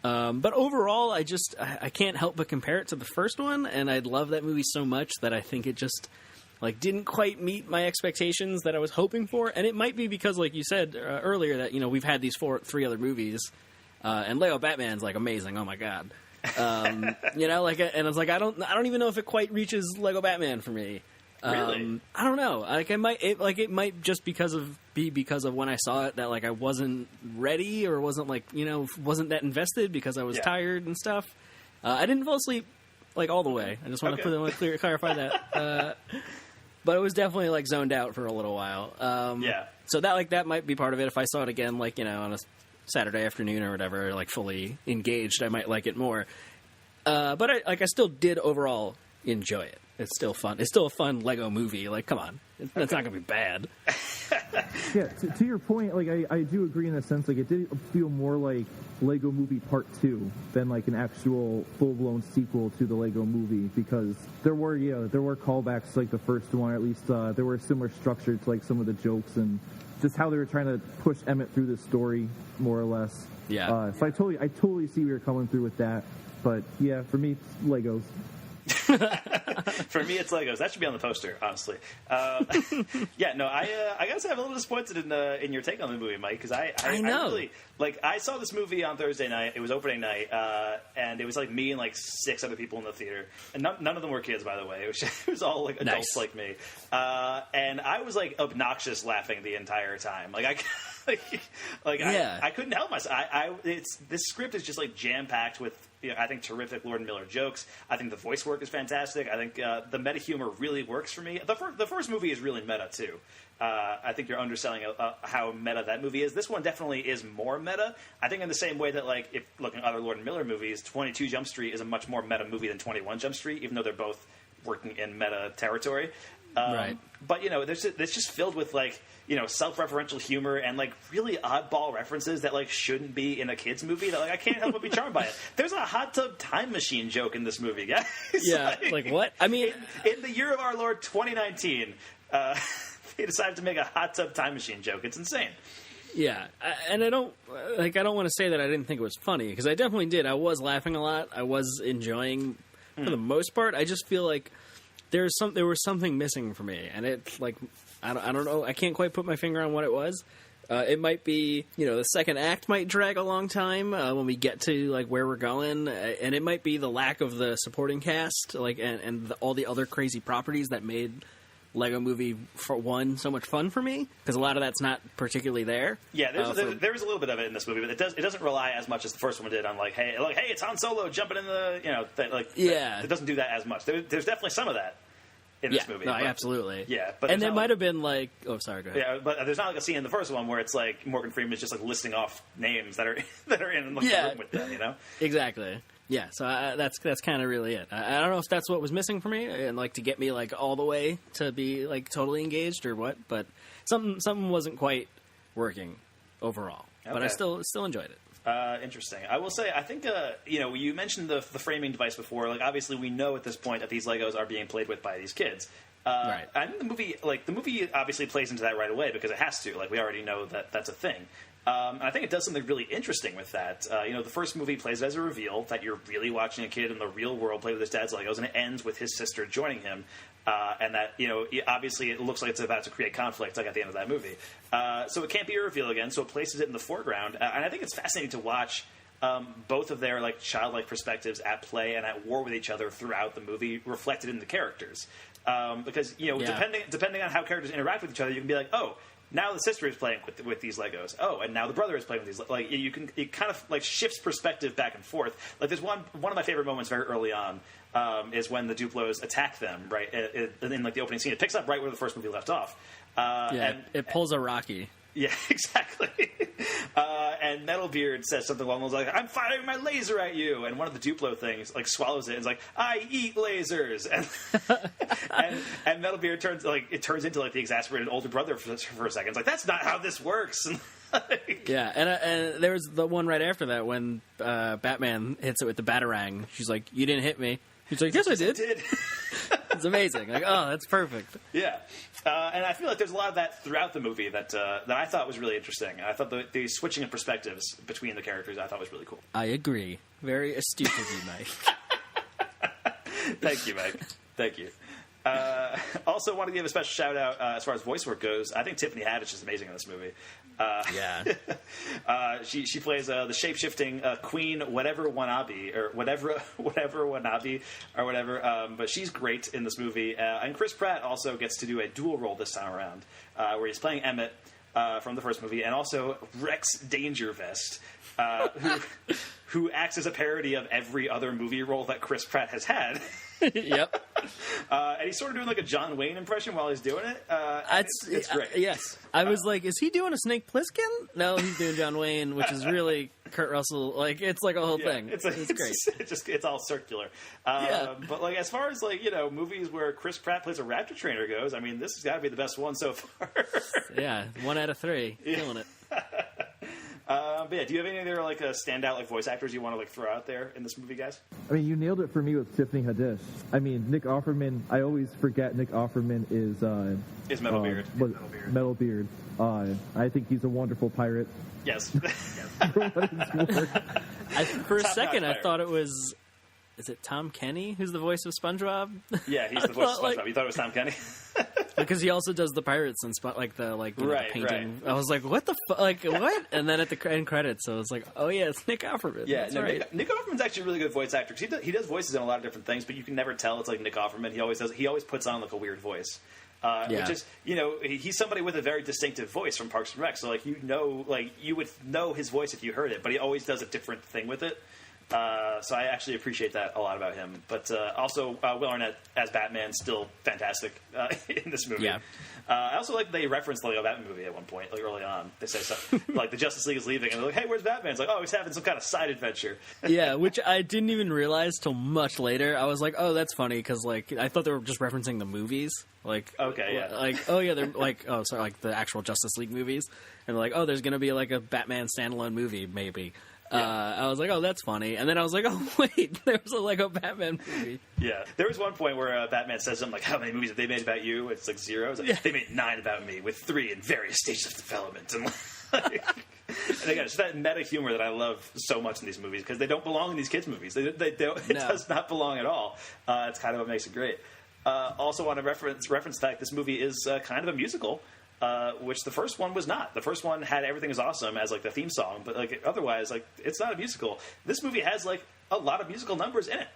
But overall, I can't help but compare it to the first one, and I love that movie so much that I think it just didn't quite meet my expectations that I was hoping for. And it might be because, like you said earlier, that we've had these three other movies, and Lego Batman's amazing. Oh my god. And I was I don't even know if it quite reaches Lego Batman for me. Really? I don't know. It might just because of when I saw it that I wasn't ready, or wasn't wasn't that invested because I was tired and stuff. I didn't fall asleep all the way. I just want to clarify that. But it was definitely zoned out for a little while. So that might be part of it. If I saw it again, on a Saturday afternoon or whatever, fully engaged, I might like it more. But I still did overall enjoy it. It's still fun. It's still a fun Lego movie. Come on, it's not going to be bad. Yeah, to your point, I do agree in a sense. It did feel more like Lego Movie Part 2 than an actual full-blown sequel to the Lego Movie, because there were callbacks to the first one, or at least there were a similar structure to some of the jokes and just how they were trying to push Emmett through the story, more or less. Yeah. So I totally see where you're coming through with that. But yeah, for me, it's Legos. For me, it's Legos. That should be on the poster, honestly. Yeah, no, I gotta say I'm a little disappointed in your take on the movie, Mike, because I know. I really, I saw this movie on Thursday night. It was opening night, and it was me and 6 other people in the theater, and none of them were kids, by the way. It was all adults nice. like me, and I was obnoxious laughing the entire time. I couldn't help myself. This script is just jam packed with, I think, terrific Lord and Miller jokes. I think the voice work is fantastic. I think the meta humor really works for me. The first movie is really meta too. I think you're underselling how meta that movie is. This one definitely is more meta. I think in the same way that if looking at other Lord and Miller movies, 22 Jump Street is a much more meta movie than 21 Jump Street, even though they're both working in meta territory. Right. But it's just filled with self-referential humor and really oddball references that shouldn't be in a kids movie. That I can't help but be charmed by it. There's a hot tub time machine joke in this movie, guys. Yeah, what? I mean, in the year of our Lord 2019, they decided to make a hot tub time machine joke. It's insane. Yeah, and I don't want to say that I didn't think it was funny, because I definitely did. I was laughing a lot. I was enjoying for the most part. I just feel there was something missing for me, and it's I don't know. I can't quite put my finger on what it was. It might be, the second act might drag a long time when we get to where we're going, and it might be the lack of the supporting cast, and all the other crazy properties that made Lego Movie for one so much fun for me, because a lot of that's not particularly there. Yeah, there's a little bit of it in this movie, but it doesn't rely as much as the first one did on hey, it's Han Solo jumping in the it doesn't do that as much. There's definitely some of that in this movie. No, absolutely. Yeah, but and there might have been oh, sorry, go ahead. Yeah, but there's not a scene in the first one where it's Morgan Freeman's just listing off names that are in the room with them, Exactly. Yeah, so that's kind of really it. I don't know if that's what was missing for me, and like to get me like all the way to be like totally engaged or what, but something wasn't quite working overall. Okay. But I still enjoyed it. Interesting. I will say, I think you mentioned the framing device before. Like, obviously, we know at this point that these Legos are being played with by these kids. Right. I think the movie obviously plays into that right away because it has to. Like, we already know that that's a thing. And I think it does something really interesting with that. The first movie plays it as a reveal that you're really watching a kid in the real world play with his dad's Legos, and it ends with his sister joining him. And that, obviously it looks like it's about to create conflict, like at the end of that movie. So it can't be a reveal again, so it places it in the foreground. And I think it's fascinating to watch both of their like childlike perspectives at play and at war with each other throughout the movie, reflected in the characters. Because depending on how characters interact with each other, you can be like, oh, now the sister is playing with these Legos. Oh, and now the brother is playing with these. Like it kind of like shifts perspective back and forth. Like there's one of my favorite moments very early on is when the Duplos attack them. Right in like the opening scene, it picks up right where the first movie left off. And it pulls a Rocky. Yeah, exactly. And Metalbeard says something along those lines like, "I'm firing my laser at you," and one of the Duplo things like swallows it and is like, "I eat lasers," and Metalbeard turns into like the exasperated older brother for a second. It's like, that's not how this works. Yeah, and there was the one right after that when Batman hits it with the Batarang. She's like, "You didn't hit me." He's like, "Yes, I did." It's amazing. Like, oh, that's perfect. Yeah. And I feel like there's a lot of that throughout the movie that I thought was really interesting. I thought the switching of perspectives between the characters I thought was really cool. I agree. Very astute of you, Mike. Thank you, Mike. Thank you. Also, want to give a special shout out as far as voice work goes. I think Tiffany Haddish is amazing in this movie. She plays the shape-shifting Queen whatever Wanabe or whatever Wanabe or whatever. But she's great in this movie. And Chris Pratt also gets to do a dual role this time around, where he's playing Emmett from the first movie, and also Rex Dangervest, who acts as a parody of every other movie role that Chris Pratt has had. Yep. And he's sort of doing like a John Wayne impression while he's doing it. It's great. Yes. I was like, is he doing a Snake Plissken? No, he's doing John Wayne, which is really Kurt Russell. Like, it's like a whole thing. It's great. It's all circular. But like, as far as like, movies where Chris Pratt plays a raptor trainer goes, I mean, this has got to be the best one so far. Yeah, 1 out of 3. Killing it. But yeah, do you have any other like standout like voice actors you want to like throw out there in this movie, guys? I mean, you nailed it for me with Tiffany Haddish. I mean, Nick Offerman. I always forget Nick Offerman is Metalbeard. Metalbeard. I think he's a wonderful pirate. Yes. For a second, I thought it was. Is it Tom Kenny who's the voice of SpongeBob? Yeah, he's the voice of SpongeBob. You thought it was Tom Kenny? Because he also does the pirates and the painting. Right. I was like, what the fuck? Like, what? And then at the end credits, I was like, oh yeah, it's Nick Offerman. Yeah, that's right. Nick Offerman's actually a really good voice actor. He does voices in a lot of different things, but you can never tell it's like Nick Offerman. He always puts on like a weird voice. Which is, he's somebody with a very distinctive voice from Parks and Rec. So you would know his voice if you heard it, but he always does a different thing with it. So I actually appreciate that a lot about him. But also, Will Arnett as Batman, still fantastic in this movie. Yeah. I also like they referenced the Lego Batman movie at one point, like early on. They say something like the Justice League is leaving, and they're like, "Hey, where's Batman?" It's like, "Oh, he's having some kind of side adventure." Yeah, which I didn't even realize till much later. I was like, "Oh, that's funny," because like I thought they were just referencing the movies. Like, okay, yeah, like oh yeah, they're like like the actual Justice League movies, and they're like, "Oh, there's going to be like a Batman standalone movie, maybe." Yeah. I was like, oh, that's funny. And then I was like, oh, wait, there was a Lego Batman movie. Yeah. There was one point where Batman says something like, how many movies have they made about you? It's like 0. It's like, They made 9 about me, with 3 in various stages of development. And again, it's that meta humor that I love so much in these movies, because they don't belong in these kids' movies. It does not belong at all. It's kind of what makes it great. Also want to reference the fact this movie is kind of a musical. Which the first one was not. The first one had Everything Is Awesome as like the theme song, but like otherwise, like it's not a musical. This movie has like a lot of musical numbers in it,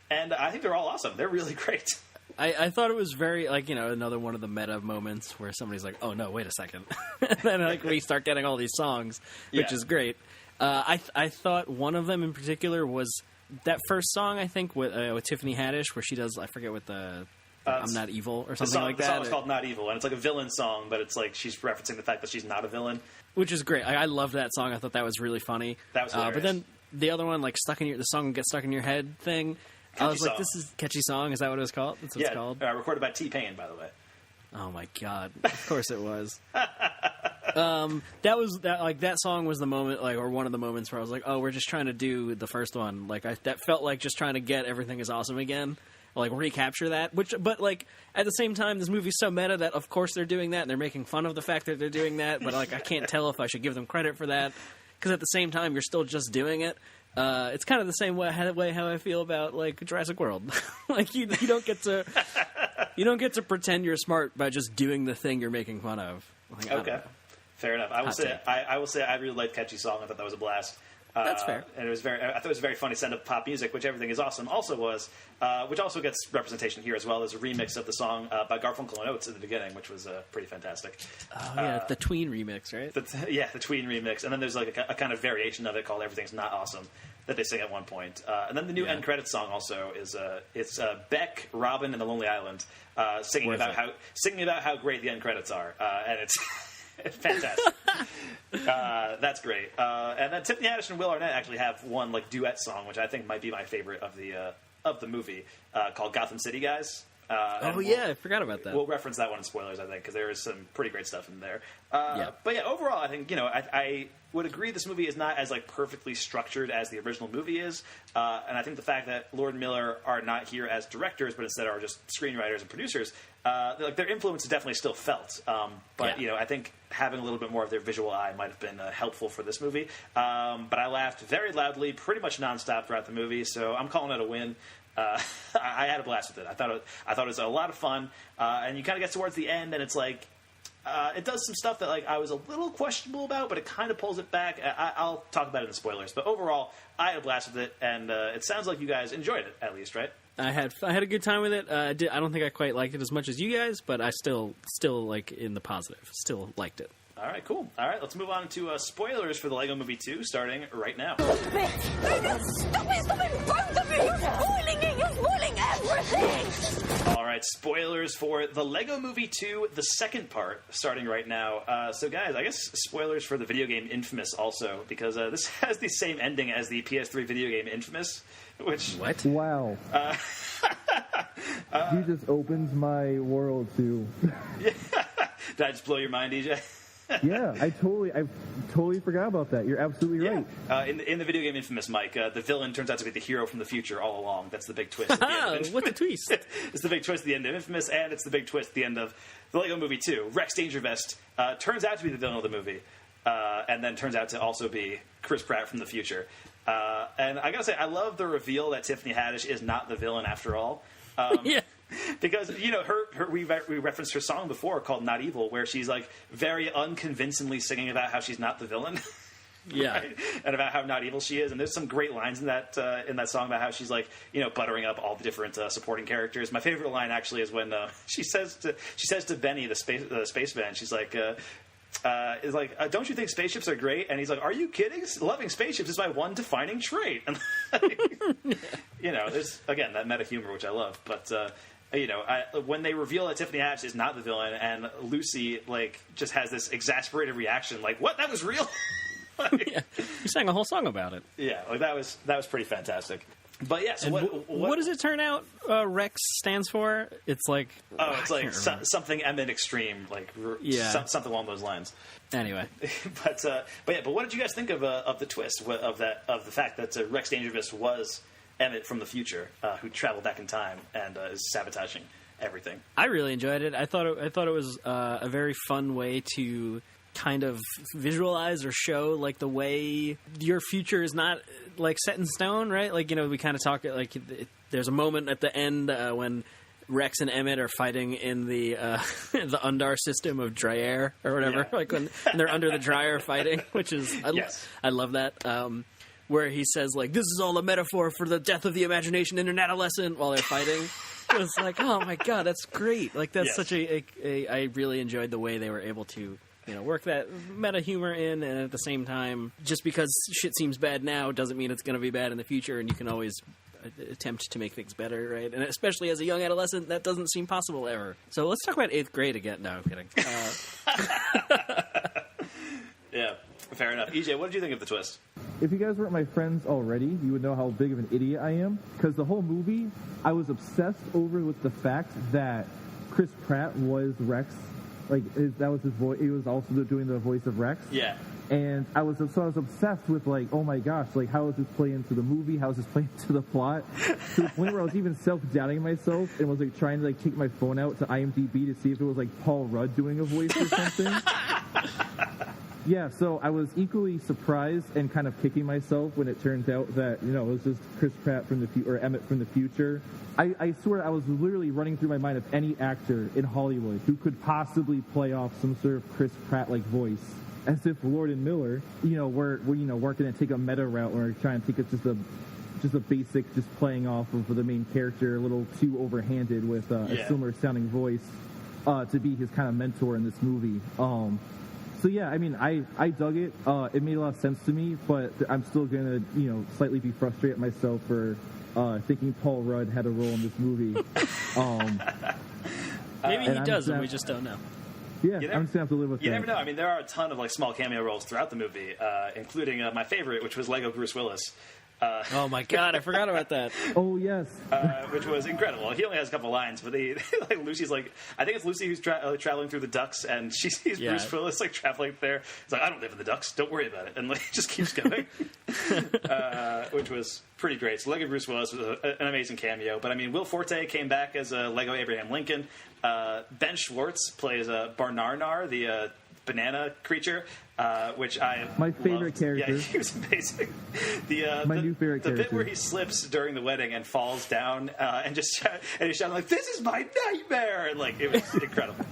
and I think they're all awesome. They're really great. I thought it was very like another one of the meta moments where somebody's like, oh no, wait a second, and then like we start getting all these songs, which is great. I thought one of them in particular was that first song, I think with Tiffany Haddish, where she does, I forget what the. I'm Not Evil or something like that. The song is called Not Evil, and it's like a villain song, but it's like she's referencing the fact that she's not a villain. Which is great. I love that song. I thought that was really funny. That was hilarious. the other one, like the song gets stuck in your head thing. I was like, song. this is Catchy Song. Is that what it was called? That's what it's called. Recorded by T-Pain, by the way. Oh my god! Of course it was. That song was the moment, like, or one of the moments where I was like, oh, we're just trying to do the first one. Like, that felt like just trying to get Everything Is Awesome again. Like, recapture that. But like, at the same time, this movie's so meta that, of course, they're doing that, and they're making fun of the fact that they're doing that, but, like, I can't tell if I should give them credit for that, because at the same time, you're still just doing it. It's kind of the same way how I feel about, like, Jurassic World. Like, you don't get to pretend you're smart by just doing the thing you're making fun of. Like, Okay. Fair enough. I will say I really liked Catchy Song. I thought that was a blast. That's fair. And I thought it was very funny send up pop music, which Everything Is Awesome also was, which also gets representation here as well as a remix of the song by Garfunkel and Oates at the beginning, which was pretty fantastic. Oh yeah, the Tween remix, right? The Tween remix, and then there's like a kind of variation of it called Everything's Not Awesome that they sing at one point. And then the new end credits song also is it's Beck, Robin, and the Lonely Island singing about how great the end credits are, and it's. Fantastic. That's great. And then Tiffany Haddish and Will Arnett actually have one like duet song, which I think might be my favorite of the movie, called "Gotham City Guys." I forgot about that. We'll reference that one in spoilers, I think, because there is some pretty great stuff in there. But yeah, overall, I think I would agree this movie is not as like perfectly structured as the original movie is, and I think the fact that Lord and Miller are not here as directors, but instead are just screenwriters and producers, like their influence is definitely still felt. But I think having a little bit more of their visual eye might have been helpful for this movie. But I laughed very loudly, pretty much nonstop throughout the movie, so I'm calling it a win. I had a blast with it. I thought it was a lot of fun, and you kind of get towards the end, and it's like it does some stuff that like I was a little questionable about, but it kind of pulls it back. I'll talk about it in spoilers, but overall, I had a blast with it, and it sounds like you guys enjoyed it at least, right? I had a good time with it. I don't think I quite liked it as much as you guys, but I still like in the positive. Still liked it. All right, cool. All right, let's move on to spoilers for the Lego Movie 2, starting right now. Stop it! Both of you! You're spoiling it! You're spoiling everything! All right, spoilers for the Lego Movie 2, the second part, starting right now. So, guys, I guess spoilers for the video game Infamous also, because this has the same ending as the PS3 video game Infamous, which... What? Wow. You just opened my world to... Did I just blow your mind, DJ? Yeah, I totally forgot about that. You're absolutely right. In the video game Infamous, Mike, the villain turns out to be the hero from the future all along. That's the big twist. At the end of what a twist! It's the big twist at the end of Infamous, and it's the big twist at the end of the Lego Movie 2. Rex Dangervest turns out to be the villain of the movie, and then turns out to also be Chris Pratt from the future. And I gotta say, I love the reveal that Tiffany Haddish is not the villain after all. Yeah. Because, we referenced her song before called Not Evil, where she's, like, very unconvincingly singing about how she's not the villain. Yeah. Right? And about how not evil she is. And there's some great lines in that song about how she's, like, buttering up all the different supporting characters. My favorite line, actually, is when she says to Benny, the spaceman, she's like... don't you think spaceships are great? And he's like, are you kidding? Loving spaceships is my one defining trait. And, there's, again, that meta humor, which I love. But... when they reveal that Tiffany Haddish is not the villain, and Lucy just has this exasperated reaction, like, "What? That was real?" You sang a whole song about it. Yeah, that was pretty fantastic. But yeah, so what does it turn out Rex stands for? It's like something Emmett Extreme, something along those lines. Anyway, but what did you guys think of the twist of the fact that Rex Dangervest was Emmett from the future, who traveled back in time and is sabotaging everything? I really enjoyed it. I thought it was a very fun way to kind of visualize or show the way your future is not set in stone, right? We kind of talk there's a moment at the end when Rex and Emmett are fighting in the the Undar system of Dryer or whatever, when they're under the dryer fighting, which is I love that. Where he says, this is all a metaphor for the death of the imagination in an adolescent while they're fighting. It was like, oh my god, that's great. That's such I really enjoyed the way they were able to, work that meta humor in, and at the same time, just because shit seems bad now doesn't mean it's going to be bad in the future, and you can always attempt to make things better, right? And especially as a young adolescent, that doesn't seem possible ever. So let's talk about 8th grade again. No, I'm kidding. Yeah. Fair enough. EJ, what did you think of the twist? If you guys weren't my friends already, you would know how big of an idiot I am. Because the whole movie, I was obsessed over with the fact that Chris Pratt was Rex. Like, that was his voice. He was also doing the voice of Rex. Yeah. And I was obsessed with, like, oh my gosh, like, how is this playing into the movie? How is this playing into the plot? To the point where I was even self-doubting myself and was, like, trying to, like, take my phone out to IMDb to see if it was, like, Paul Rudd doing a voice or something. Yeah, so I was equally surprised and kind of kicking myself when it turns out that, you know, it was just Chris Pratt from the future, or Emmett from the future. I swear I was literally running through my mind of any actor in Hollywood who could possibly play off some sort of Chris Pratt-like voice. As if Lord and Miller, you know, we're going to take a meta route or try and take it just a basic, just playing off of the main character a little too overhanded with a similar sounding voice to be his kind of mentor in this movie. So yeah, I mean, I dug it. It made a lot of sense to me, but I'm still gonna, you know, slightly be frustrated at myself for thinking Paul Rudd had a role in this movie. Maybe he does, and we just don't know. Yeah, I'm just gonna have to live with that. You never know. I mean, there are a ton of like small cameo roles throughout the movie, including my favorite, which was Lego Bruce Willis. Oh my God, I forgot about that. Oh yes, which was incredible. He only has a couple lines, but like Lucy's like, I think it's Lucy who's traveling through the ducks, and she sees Bruce Willis like traveling there. He's like, I don't live in the ducks, don't worry about it, and like just keeps going, which was pretty great. So Lego Bruce Willis was an amazing cameo. But I mean, Will Forte came back as a Lego Abraham Lincoln. Ben Schwartz plays Barnarnar, the banana creature, which my favorite character. Yeah, he was amazing. My new favorite character. The bit where he slips during the wedding and falls down and he's shouting like, "This is my nightmare!" And like it was incredible.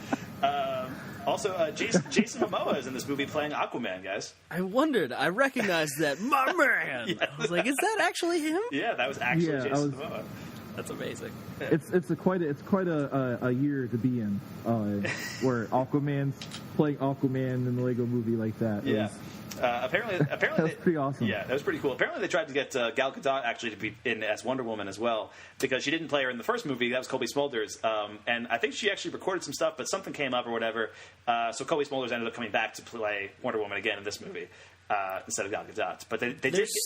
Also, Jason Momoa is in this movie playing Aquaman, guys. I wondered. I recognized that, my man. Yes. I was like, is that actually him? Yeah, that was actually Jason Momoa. That's amazing. It's quite a year to be in, where Aquaman's playing Aquaman in the Lego movie like that. Yeah. Apparently that was pretty awesome. Yeah, that was pretty cool. Apparently they tried to get Gal Gadot actually to be in as Wonder Woman as well, because she didn't play her in the first movie. That was Colby Smulders, and I think she actually recorded some stuff, but something came up or whatever. So Colby Smulders ended up coming back to play Wonder Woman again in this movie. Instead of Gal Gadot, but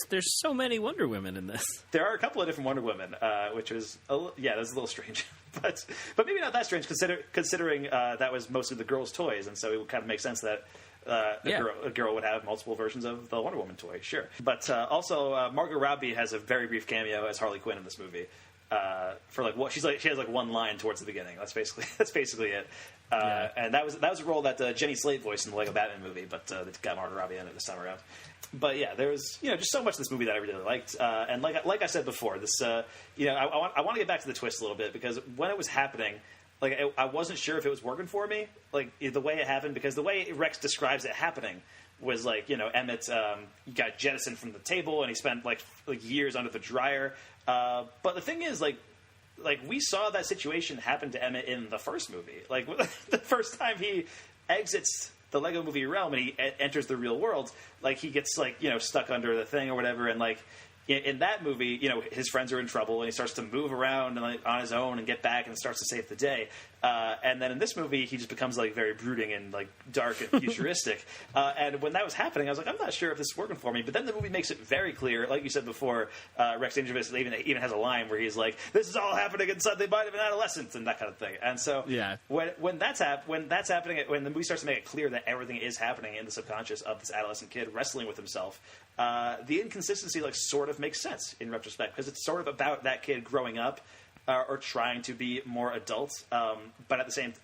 there's so many Wonder Women in this. There are a couple of different Wonder Women, which was that was a little strange, but maybe not that strange considering that was mostly the girls' toys, and so it would kind of make sense that a girl would have multiple versions of the Wonder Woman toy, sure. But also Margot Robbie has a very brief cameo as Harley Quinn in this movie. For like what she has like one line towards the beginning. That's basically it. And that was a role that Jenny Slate voiced in the Lego Batman movie, but they got Margot Robbie in it this time around. But yeah, there was just so much in this movie that I really liked. And like I said before, this I want to get back to the twist a little bit, because when it was happening, like I wasn't sure if it was working for me, like the way it happened, because the way Rex describes it happening was like, Emmett got jettisoned from the table and he spent like years under the dryer. But the thing is, like we saw that situation happen to Emmett in the first movie. Like the first time he exits the Lego Movie realm and he enters the real world, like he gets stuck under the thing or whatever, and like in that movie, his friends are in trouble and he starts to move around and on his own and get back and starts to save the day. And then in this movie, he just becomes like very brooding and like dark and futuristic. And when that was happening, I was like, I'm not sure if this is working for me. But then the movie makes it very clear, like you said before, Rex Dangerous even has a line where he's like, "This is all happening inside the mind of an adolescent," and that kind of thing. And so when that's happening, when the movie starts to make it clear that everything is happening in the subconscious of this adolescent kid wrestling with himself, the inconsistency sort of makes sense in retrospect, because it's sort of about that kid growing up. Or trying to be more adult, but at the same,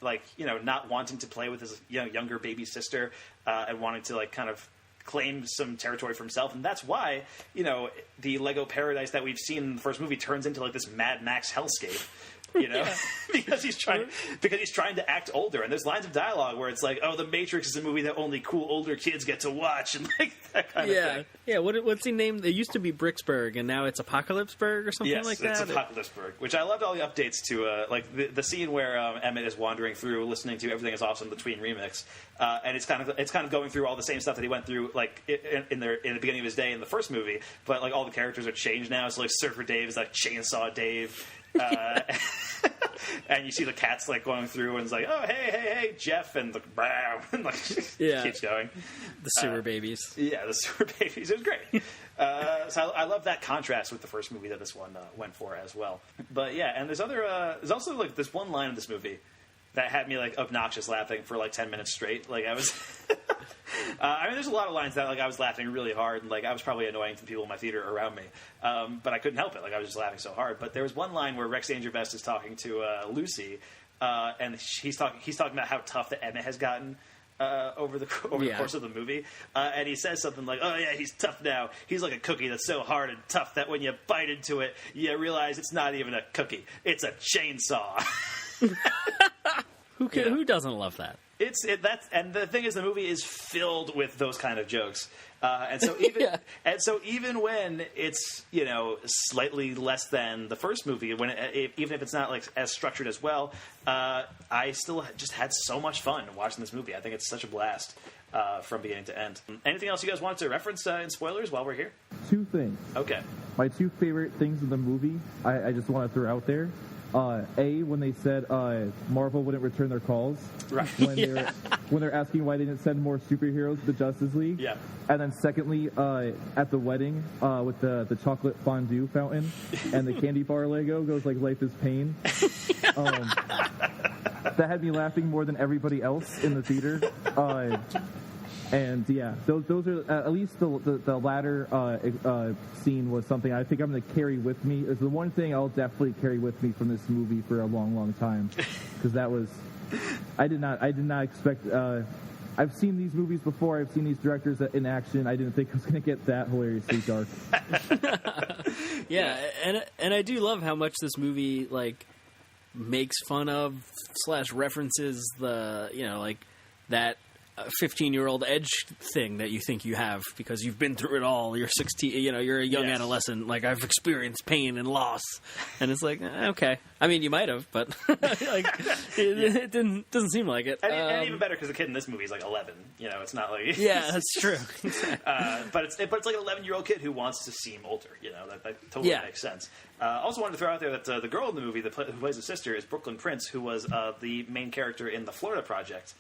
not wanting to play with his younger baby sister, and wanting to kind of claim some territory for himself, and that's why the Lego paradise that we've seen in the first movie turns into this Mad Max hellscape. Because he's trying to act older, and there's lines of dialogue where it's like, "Oh, The Matrix is a movie that only cool older kids get to watch," and that kind of thing. Yeah. What's he named? It used to be Bricksburg, and now it's Apocalypseburg or something like that. Yes, it's Apocalypseburg, which I loved all the updates to, the scene where Emmett is wandering through, listening to "Everything Is Awesome" the Tween remix, and it's kind of going through all the same stuff that he went through in the beginning of his day in the first movie, but all the characters are changed now. So Surfer Dave is Chainsaw Dave. And you see the cats like going through, and it's like, oh hey Jeff, and the and like keeps going. The sewer babies. Yeah, the sewer babies. It was great. So I love that contrast with the first movie that this one went for as well. But yeah, and there's also like this one line in this movie that had me like obnoxious laughing for like 10 minutes straight. Like I was. I mean, there's a lot of lines that like I was laughing really hard, and like I was probably annoying to the people in my theater around me, but I couldn't help it. Like I was just laughing so hard. But there was one line where Rex Dangervest is talking to Lucy, and he's talking about how tough that Emmett has gotten over the course of the movie, and he says something like, "Oh yeah, he's tough now. He's like a cookie that's so hard and tough that when you bite into it, you realize it's not even a cookie; it's a chainsaw." Who doesn't love that? And the thing is, the movie is filled with those kind of jokes, and so even when it's slightly less than the first movie, even if it's not like as structured as well, I still just had so much fun watching this movie. I think it's such a blast from beginning to end. Anything else you guys wanted to reference in spoilers while we're here? 2 things. Okay. My 2 favorite things in the movie, I just want to throw out there. When they said Marvel wouldn't return their calls, right? When they're asking why they didn't send more superheroes to the Justice League, yeah. And then secondly, at the wedding with the chocolate fondue fountain and the candy bar Lego goes like "Life is pain." That had me laughing more than everybody else in the theater. And yeah, those are at least the latter scene was something I think I'm going to carry with me. It's the one thing I'll definitely carry with me from this movie for a long time, because that was I did not expect. I've seen these movies before. I've seen these directors in action. I didn't think it was going to get that hilariously dark. Yeah, and I do love how much this movie like makes fun of / references the like that 15-year-old edge thing that you think you have because you've been through it all. You're 16, you're a young adolescent. Like, I've experienced pain and loss. And it's like, okay. I mean, you might have, but it doesn't seem like it. And even better because the kid in this movie is like 11. It's not like... Yeah, that's true. But it's like an 11-year-old kid who wants to seem older. That totally makes sense. Also wanted to throw out there that the girl in the movie who plays the sister is Brooklyn Prince, who was the main character in the Florida Project.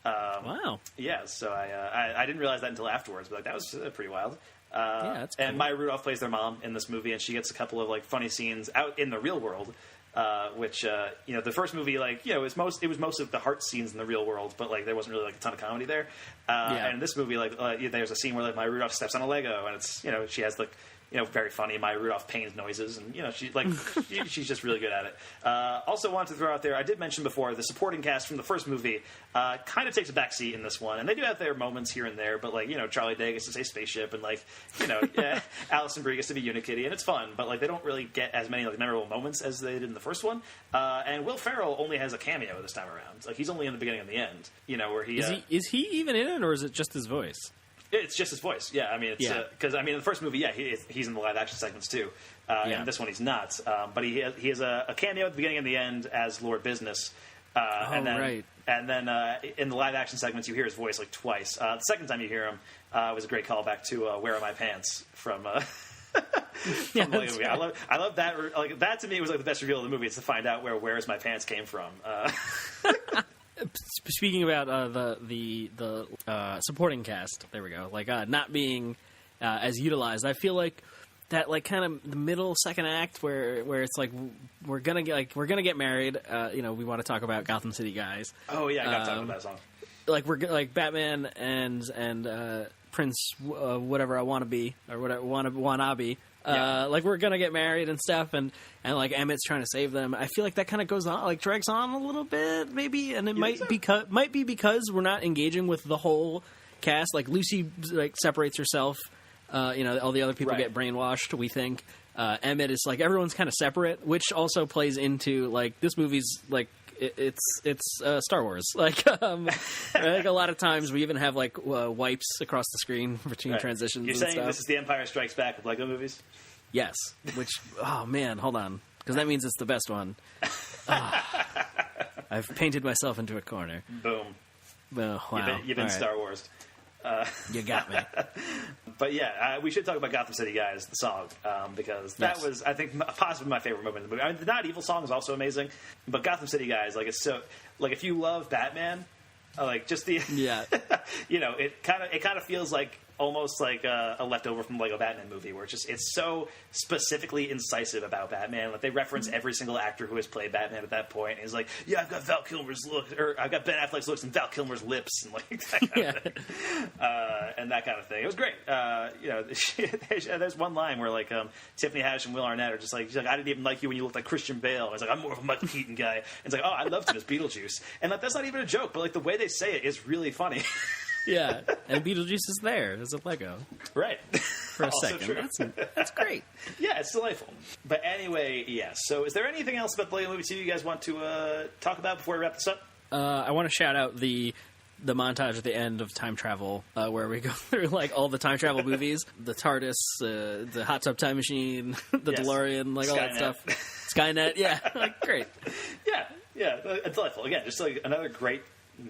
Wow. Yeah, so I didn't realize that until afterwards, but that was pretty wild. That's cool. And Maya Rudolph plays their mom in this movie, and she gets a couple of like funny scenes out in the real world, which the first movie it was most of the heart scenes in the real world, but like there wasn't really like a ton of comedy there. And in this movie, there's a scene where like Maya Rudolph steps on a Lego, and it's she has like very funny Maya Rudolph Payne's noises, and she's just really good at it. Also wanted to throw out there, I did mention before, the supporting cast from the first movie kind of takes a backseat in this one, and they do have their moments here and there, but Charlie Day gets to say spaceship, and Alison Brie gets to be Unikitty, and it's fun, but they don't really get as many memorable moments as they did in the first one. And Will Ferrell only has a cameo this time around. He's only in the beginning and the end, where he is he even in it, or is it just his voice? It's just his voice, yeah. I mean, it's because in the first movie, he's in the live action segments too. In this one, he's not. But he has a cameo at the beginning and the end as Lord Business. Right. And then in the live action segments, you hear his voice twice. The second time you hear him was a great callback to "Where Are My Pants" from. From the movie. I love that. That to me was the best reveal of the movie. Is to find out where "Where's My Pants" came from. Speaking about the supporting cast, there we go. Not being as utilized, I feel like that kind of the middle second act where it's we're gonna get married. We want to talk about Gotham City Guys. Oh yeah, I got to talk about that song. We're Batman and Prince whatever I want to be or whatever wanna be. We're gonna get married and stuff, and Emmett's trying to save them. I feel like that kind of goes on, drags on a little bit, maybe, and it might be because we're not engaging with the whole cast. Lucy separates herself. All the other people get brainwashed. We think Emmett is everyone's kind of separate, which also plays into this movie's it's Star Wars. A lot of times we even have wipes across the screen between transitions. You're saying this is the Empire Strikes Back of Lego movies? Yes. Which, oh man, hold on, because that means it's the best one. I've painted myself into a corner. Boom. Wow. You've been Star Wars. You got me. But yeah, we should talk about Gotham City Guys, the song, because that was, I think, possibly my favorite moment in the movie. I mean, the Not Evil song is also amazing, but Gotham City Guys, like, it's so, like, if you love Batman, like, just the, you know, it kind of feels like almost like a leftover from like a Batman movie, where it's so specifically incisive about Batman. Like, they reference every single actor who has played Batman at that point. And he's like, yeah, I've got Val Kilmer's look, or I've got Ben Affleck's looks and Val Kilmer's lips, and like that kind of thing. And that kind of thing. It was great. You know, there's one line where like Tiffany Haddish and Will Arnett are just like, she's like, I didn't even like you when you looked like Christian Bale. And it's like, I'm more of a Michael Keaton guy. And it's like, oh, I loved him as Beetlejuice. And like, that's not even a joke, but like the way they say it is really funny. Yeah, and Beetlejuice is there as a Lego. Right. For a second. That's great. Yeah, it's delightful. But anyway, yes. So is there anything else about the Lego Movie 2 you guys want to talk about before we wrap this up? I want to shout out the montage at the end of Time Travel, where we go through like all the time travel movies, the TARDIS, the Hot Tub Time Machine, the DeLorean, like Skynet. All that stuff. Skynet, yeah, like, great. Yeah, it's delightful. Again, just like another great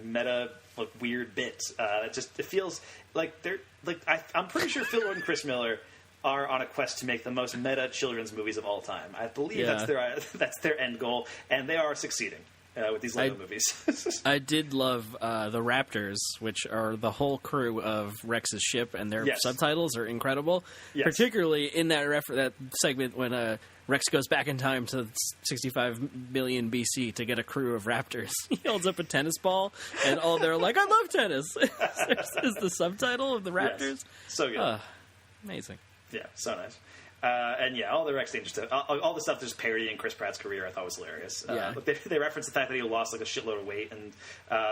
meta, like, weird bit. It feels like they're like I'm pretty sure Phil Lord and Chris Miller are on a quest to make the most meta children's movies of all time. I believe that's their end goal, and they are succeeding with these Lego movies. I did love the Raptors, which are the whole crew of Rex's ship, and their subtitles are incredible. Yes. Particularly in that segment when Rex goes back in time to 65 million BC to get a crew of raptors. He holds up a tennis ball, and they're like, I love tennis. Is the subtitle of the Raptors. Yes. So good. Amazing. Yeah, so nice. And yeah, all the Rex Danger stuff, all the stuff that's parodying Chris Pratt's career, I thought was hilarious. They referenced the fact that he lost like a shitload of weight and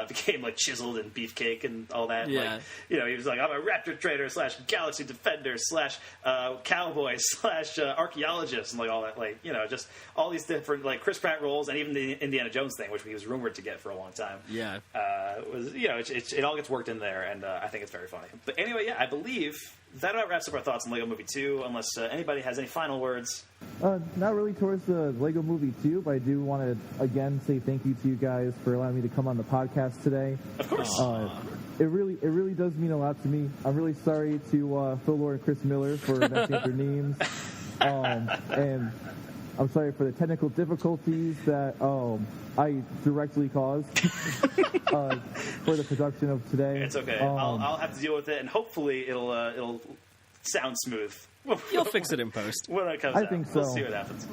became like chiseled and beefcake and all that. Yeah. Like, you know, he was like, I'm a raptor trader / galaxy defender / cowboy / archaeologist and like all that, like, you know, just all these different like Chris Pratt roles, and even the Indiana Jones thing, which he was rumored to get for a long time. Yeah. Was, you know, it all gets worked in there, and I think it's very funny. But anyway, yeah, I believe that about wraps up our thoughts on Lego Movie 2, unless anybody has any final words. Not really towards the Lego Movie 2, but I do want to, again, say thank you to you guys for allowing me to come on the podcast today. Of course. It really does mean a lot to me. I'm really sorry to Phil Lord and Chris Miller for messing up their names. And I'm sorry for the technical difficulties that I directly caused for the production of today. It's okay. I'll have to deal with it, and hopefully it'll sound smooth. You'll fix it in post when it comes out. I think so. We'll see what happens.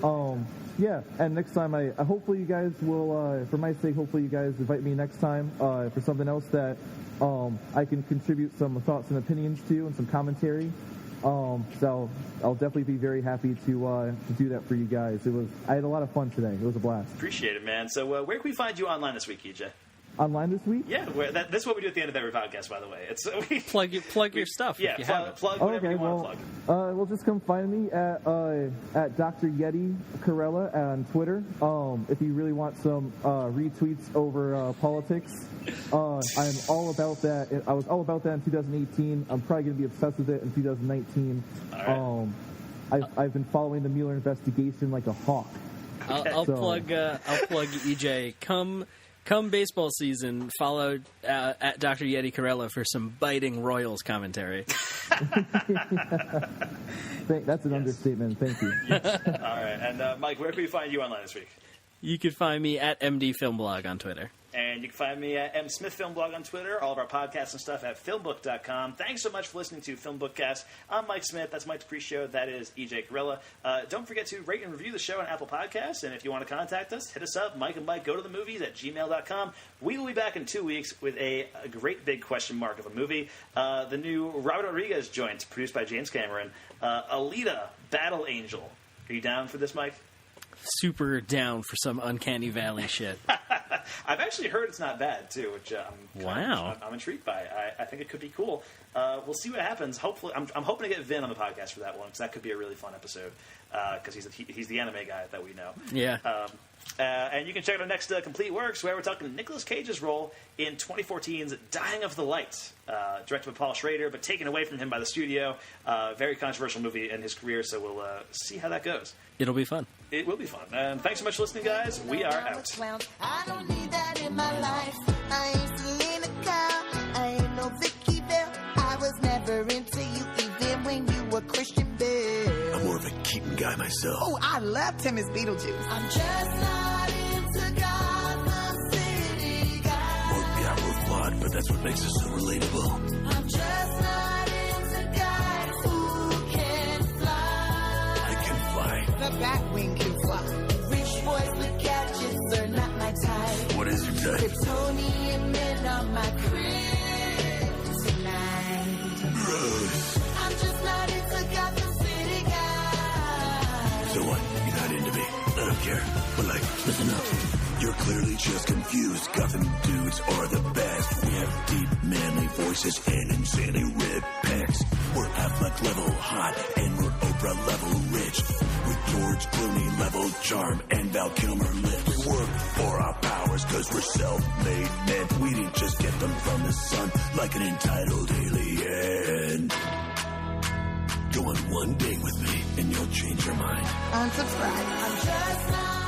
Yeah, and next time I hopefully you guys will, for my sake, hopefully you guys invite me next time for something else that I can contribute some thoughts and opinions to and some commentary. So I'll definitely be very happy to do that for you guys. I had a lot of fun today. It was a blast. Appreciate it, man. So where can we find you online this week, EJ? Online this week? Yeah, that's what we do at the end of every podcast, by the way. It's plug your stuff. Yeah, if you have plug whatever you want to plug. Well, just come find me at Dr. Yeti Corella on Twitter. If you really want some retweets over politics, I'm all about that. I was all about that in 2018. I'm probably going to be obsessed with it in 2019. All right. I've been following the Mueller investigation like a hawk. I'll plug EJ. Come baseball season, follow at Dr. Yeti Corella for some biting Royals commentary. That's an understatement. Thank you. All right. And Mike, where can we find you online this week? You can find me at MD Filmblog on Twitter. And you can find me at M. Smith Filmblog on Twitter, all of our podcasts and stuff at FilmBook.com. Thanks so much for listening to FilmBookCast. I'm Mike Smith. That's Mike's pre-show. That is EJ Corella. Don't forget to rate and review the show on Apple Podcasts. And if you want to contact us, hit us up, Mike and Mike, go to the movies at gmail.com. We will be back in 2 weeks with a great big question mark of a movie. The new Robert Rodriguez joint, produced by James Cameron, Alita, Battle Angel. Are you down for this, Mike? Super down for some Uncanny Valley shit. I've actually heard it's not bad, too, which I'm intrigued by. I think it could be cool. We'll see what happens. Hopefully, I'm hoping to get Vin on the podcast for that one, because that could be a really fun episode, because he's the anime guy that we know. Yeah. And you can check out our next Complete Works, where we're talking Nicolas Cage's role in 2014's Dying of the Light, directed by Paul Schrader, but taken away from him by the studio. Very controversial movie in his career, so we'll see how that goes. It'll be fun. It will be fun. Thanks so much for listening, guys. We are out. I don't need that in my life. I ain't Selena Kyle. I ain't no Vicky Bell. I was never into you even Keaton guy myself. Oh, I loved him as Beetlejuice. I'm just not into Gotham City guys. Well, yeah, we're flawed, but that's what makes us so relatable. I'm just not into guys who can fly. I can fly. The Batwing can fly. Rich boys with gadgets are not my type. What is your type? Kryptonian men are my kryptonite. Gross. I'm just not into Gotham City guys. So what? You're not into me. I don't care. But listen up. You're clearly just confused. Gotham dudes are the best. We have deep, manly voices and insanely ripped pecs. We're Affleck level hot and we're Oprah level rich. With George Clooney level charm and Val Kilmer lips. We work for our powers cause we're self-made men. We didn't just get them from the sun like an entitled alien. Go on one day with me and you'll change your mind. Unsubscribe. I'm just not